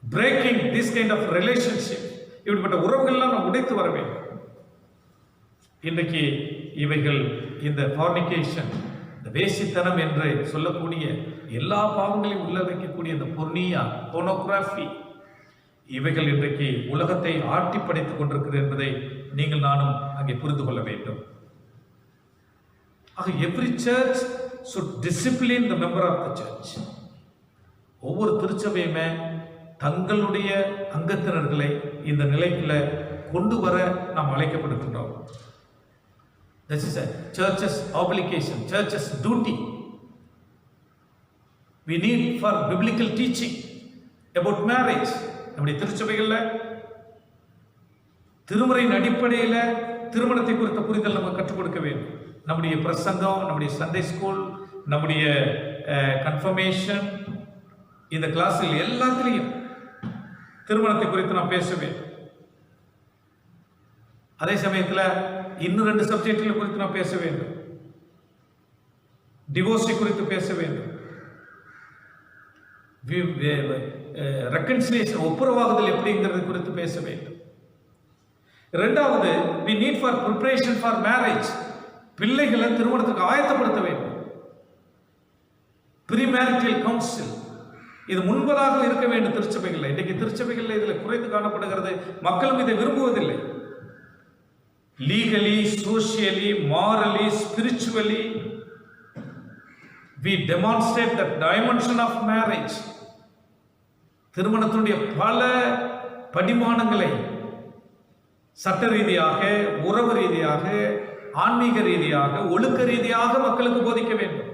breaking this kind of relationship, இப்படிப்பட்ட உறவுகள்லாம் நாம் உடைத்து வர வேண்டும். இன்றைக்கு இவைகள், இந்த fornication, இந்த வேசித்தனம் என்று சொல்லக்கூடிய எல்லா பாவங்களையும் உள்ளடக்கக்கூடிய இந்த பொர்னியா, போனோகிராஃபி, இவைகள் இன்றைக்கு உலகத்தை ஆட்டி படைத்துக் கொண்டிருக்கிறது என்பதை நீங்கள் நானும் அங்கே புரிந்து கொள்ள வேண்டும். ஆக every church should discipline the member of the church. ஒவ்வொரு திருச்சபையுமே தங்களுடைய அங்கத்தினர்களை இந்த நிலைக்குள்ள கொண்டு வர நாம் அழைக்கப்படுகின்றோம். This is a church's obligation, church's duty. We need for biblical teaching about marriage. நம்முடைய திருச்சபைகளில் திருமுறையின் அடிப்படையில் திருமணத்தை குறித்த புரிதல் நம்ம கற்றுக் கொடுக்க வேண்டும். நம்முடைய பிரசங்கம், நம்முடைய சண்டே ஸ்கூல், நம்முடைய கன்ஃபர்மேஷன், இந்த கிளாஸில் எல்லாத்திலையும் திருமணத்தை குறித்து நாம் பேச வேண்டும். அதே சமயத்தில் இன்னும் 2 சப்ஜெக்டுகள் குறித்து நாம் பேச வேண்டும். டிவோர்ஸை குறித்து பேச வேண்டும். ரெக்கன்சிலியேஷன், ஒப்புரவாகுதல் எப்படிங்கிறது குறித்து பேச வேண்டும். இரண்டாவது, we need for preparation for marriage. பிள்ளைகளை திருமணத்துக்கு ஆயத்தப்படுத்த வேண்டும். ப்ரீமேரிட்டல் கவுன்சில், இது முன்பதாக இருக்க வேண்டும் திருச்சபைகளில். இன்றைக்கு திருச்சபைகளில் இதில் குறைந்து காணப்படுகிறது. மக்களும் இதை விரும்புவதில்லை. Legally, socially, morally, spiritually we demonstrate the dimension of marriage. திருமணத்தினுடைய பல படிமானங்களை சட்ட ரீதியாக, உறவு ரீதியாக, ஆன்மீக ரீதியாக, ஒழுக்க ரீதியாக மக்களுக்கு போதிக்க வேண்டும்.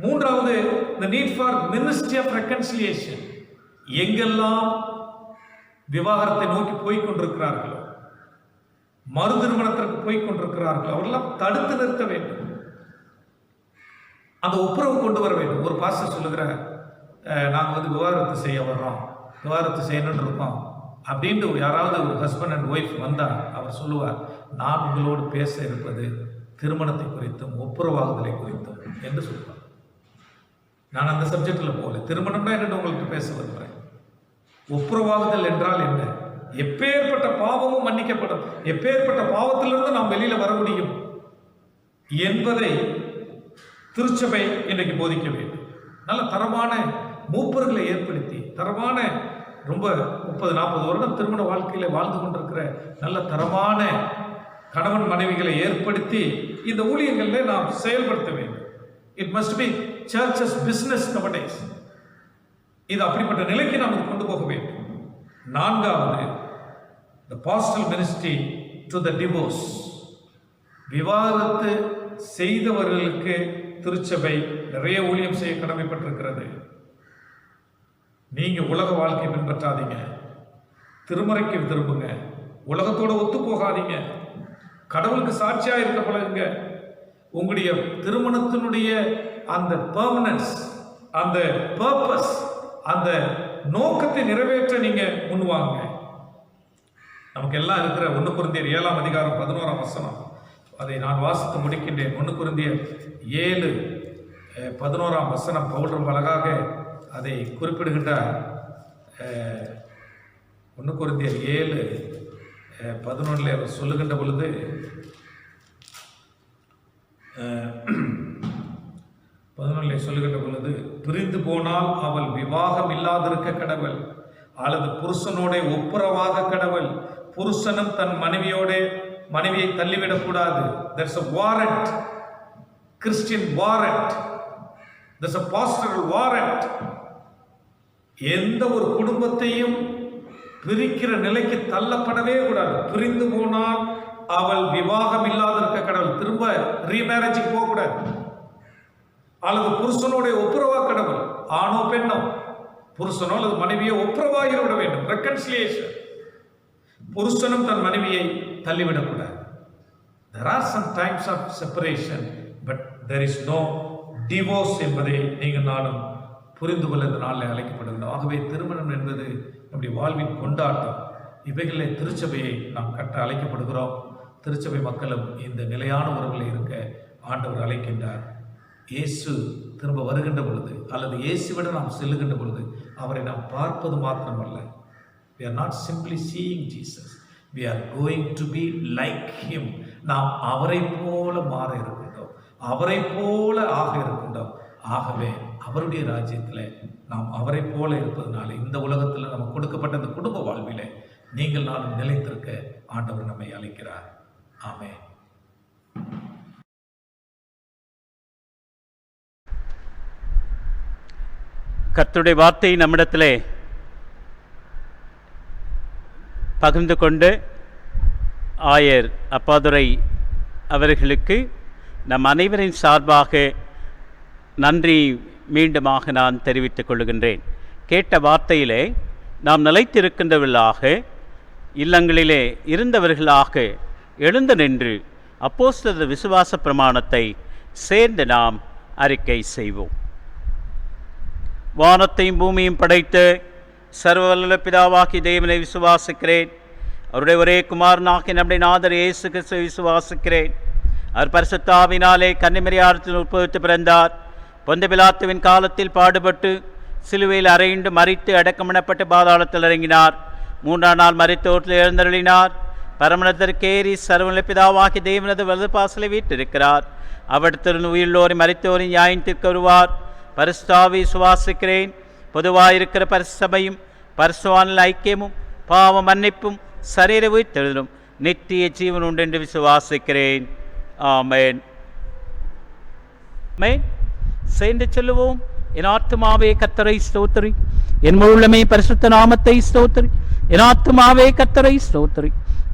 மூன்றாவது, the need for ministry of reconciliation. எங்கெல்லாம் விவாகரத்தை நோக்கி போய் கொண்டிருக்கிறார்களோ, மறு திருமணத்திற்கு போய் கொண்டிருக்கிறார்களோ அவரெல்லாம் தடுத்து நிறுத்த வேண்டும். அந்த ஒப்புரவு கொண்டு வர வேண்டும். ஒரு பாஸ்டர் சொல்லுகிற, நாங்கள் விவாகரத்து செய்ய வர்றோம், விவாகரத்து செய்யணும்னு இருக்கோம் அப்படின்ட்டு யாராவது ஒரு ஹஸ்பண்ட் அண்ட் ஒய்ஃப் வந்தால் அவர் சொல்லுவார், நான் உங்களோடு பேச இருப்பது திருமணத்தை குறித்தும் ஒப்புரவாகுதலை குறித்தும் என்று சொல்லுவார். நான் அந்த சப்ஜெக்டில் போகல. திருமணம்னா என்னென்னு உங்களுக்கு பேச வருகிறேன். ஒப்புரவாகுதல் என்றால் என்ன? எப்பேற்பட்ட பாவமும் மன்னிக்கப்படும், எப்பேற்பட்ட பாவத்திலிருந்து நாம் வெளியில வர முடியும் என்பதை திருச்சபை இன்றைக்கு போதிக்க வேண்டும். நல்ல தரமான மூப்பர்களை ஏற்படுத்தி, தரமான ரொம்ப 30-40 வருடம் திருமண வாழ்க்கையில வாழ்ந்து கொண்டிருக்கிற நல்ல தரமான கணவன் மனைவிகளை ஏற்படுத்தி இந்த ஊழியங்களில் நாம் செயல்படுத்த வேண்டும். It must be churches business nowadays. இது அப்படிப்பட்ட நிலைக்கு நாம் கொண்டு போக வேண்டும். நான்காவது, the pastoral ministry to the divorce. விவாகரத்து செய்தவர்களுக்கு திருச்சபை நிறைய ஊழியம் செய்ய கடமைப்பட்டிருக்கிறது. நீங்க உலக வாழ்க்கை பின்பற்றாதீங்க, திருமறைக்கு திரும்புங்க, உலகத்தோட ஒத்து போகாதீங்க, கடவுளுக்கு சாட்சியா இருக்க பழகுங்க. உங்களுடைய திருமணத்தினுடைய அந்த பெர்மனன்ஸ், அந்த பர்பஸ், அந்த நோக்கத்தை நிறைவேற்ற நீங்க முன்வாங்க. நமக்கு எல்லாம் இருக்கிற 1 கொரிந்தியர் 7ஆம் அதிகாரம் 11ஆம் வசனம், அதை நான் வாசித்து முடிக்கின்றேன். 1 கொரிந்தியர் 7:11ஆம் வசனம் பவுல் ரொம்ப அழகாக அதை குறிப்பிடுகின்றார். 1 கொரிந்தியர் 7:11 அவர் சொல்லுகின்ற பொழுது 11 சொல்லுகின்ற பொழுது, பிரிந்து போனால் அவள் விவாகம் இல்லாதிருக்க கடவுள், அல்லது புருஷனோட ஒப்புரவாக கடவுள், புருஷனும் தன் மனைவியை தள்ளிவிடக்கூடாது. There's a warrant, Christian warrant, there's a pastoral warrant. எந்த ஒரு குடும்பத்தையும் பிரிக்கிற நிலைக்கு தள்ளப்படவே கூடாது. பிரிந்து போனால் அவள் விவாகம் இல்லாதிருக்க கடவுள், திரும்ப ரீமேரேஜுக்கு போகக்கூடாது. அல்லது புருஷனோட ஒப்புரவா கடவுள், ஆணோ பெண்ணோ புருஷனோ அல்லது மனைவியோ ஒப்புரவாகி விட வேண்டும், ரெக்கன்சிலியேஷன். புருஷனும் தன் மனைவியை தள்ளிவிடக்கூடாது. There are some times of separation, but there is no divorce என்பதை நீங்கள் நானும் புரிந்து கொள்ள இந்த நாளில் அழைக்கப்படுகிறோம். ஆகவே திருமணம் என்பது நம்முடைய வாழ்வின் கொண்டாட்டம். இவைகளை திருச்சபையை நாம் கட்ட அழைக்கப்படுகிறோம். திருச்சபை மக்களும் இந்த நிலையான உறவில் இருக்க ஆண்டவர் அழைக்கின்றார். இயேசு திரும்ப வருகின்ற பொழுது அல்லது இயேசுவிட நாம் செல்லுகின்ற பொழுது அவரை நாம் பார்ப்பது மாத்திரமல்ல, we are not simply seeing Jesus, we are going to be like him. நாம் அவரை போல மாற இருக்கின்றோம், அவரை போல ஆக இருக்கின்றோம். ஆகவே அவருடைய ராஜ்யத்தில் நாம் அவரை போல இருப்பதனால இந்த உலகத்தில் நமக்கு கொடுக்கப்பட்ட இந்த குடும்ப வாழ்விலே நீங்கள் நானும் நிலைத்திருக்க ஆண்டவர் நம்மை அழைக்கிறார். ஆமென். கர்த்தருடைய வார்த்தை நம்மிடத்திலே பகிர்ந்து கொண்டு ஆயர் அப்பாதுரை அவர்களுக்கு நம் அனைவரின் சார்பாக நன்றி மீண்டுமாக நான் தெரிவித்துக் கொள்கின்றேன். கேட்ட வார்த்தையிலே நாம் நிலைத்திருக்கின்றவர்களாக, இல்லங்களிலே இருந்தவர்களாக எழுந்து நின்று அப்போஸ்தலர் விசுவாச பிரமாணத்தை சேர்ந்து நாம் அறிக்கை செய்வோம். வானத்தையும் பூமியும் படைத்து சர்வவல்ல பிதாவாகி தேவனை விசுவாசிக்கிறேன். அவருடைய ஒரே குமாரனாகி நம்முடைய நாதர் இயேசு கிறிஸ்துவை விசுவாசிக்கிறேன். அவர் பரிசுத்த ஆவியினாலே கன்னிமரியாரிடத்தில் உட்பவித்து பிறந்தார். பொந்த பிலாத்துவின் காலத்தில் பாடுபட்டு சிலுவையில் அறையுண்டு மரித்து அடக்கமிடப்பட்டு பாதாளத்தில் இறங்கினார். 3ஆம் நாள் மரித்தோரில் எழுந்தருளினார். பரமனத்திற்கேறி சர்வவல்ல பிதாவாகி தேவனது வலது பாசலை வீட்டிருக்கிறார். அவரிடத்திலிருந்து உயிரோரை மரித்தோரின் நியாயத்திற்கு வருவார். பரிசுத்த ஆவியை விசுவாசிக்கிறேன். பொதுவாயிருக்கிற பரிசுசபையும் பரிசுத்தவான்கள் ஐக்கியமும் பாவ மன்னிப்பும் சரீர உயிர்த்தெழுதலும் நித்திய ஜீவன் உண்டு என்று விசுவாசிக்கிறேன். ஆமென். ஆமென். சேர்ந்து சொல்லுவோம். என் ஆத்துமாவே கர்த்தரை ஸ்தோத்திரி, என் முழுமே பரிசுத்த நாமத்தை ஸ்தோத்திரி. என் ஆத்துமாவே கர்த்தரை ஸ்தோத்திரி,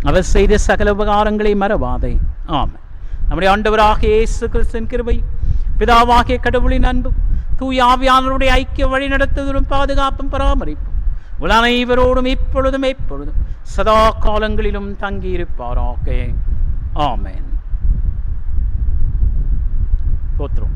அவர் செய்த சகல உபகாரங்களை மறவாதே. ஆமென். நம்முடைய ஆண்டவராகிய இயேசு கிறிஸ்துவின் கிருபை, பிதாவாகிய கடவுளின் அன்பும் தூய ஆவியானவருடைய ஐக்கிய வழி நடத்துவதும் பாதுகாப்பும் பராமரிப்பும் உங்கள் அனைவரோடும் இப்பொழுதும் எப்பொழுதும் சதா காலங்களிலும் தங்கியிருப்பாராக. ஆமென். தோத்திரம்.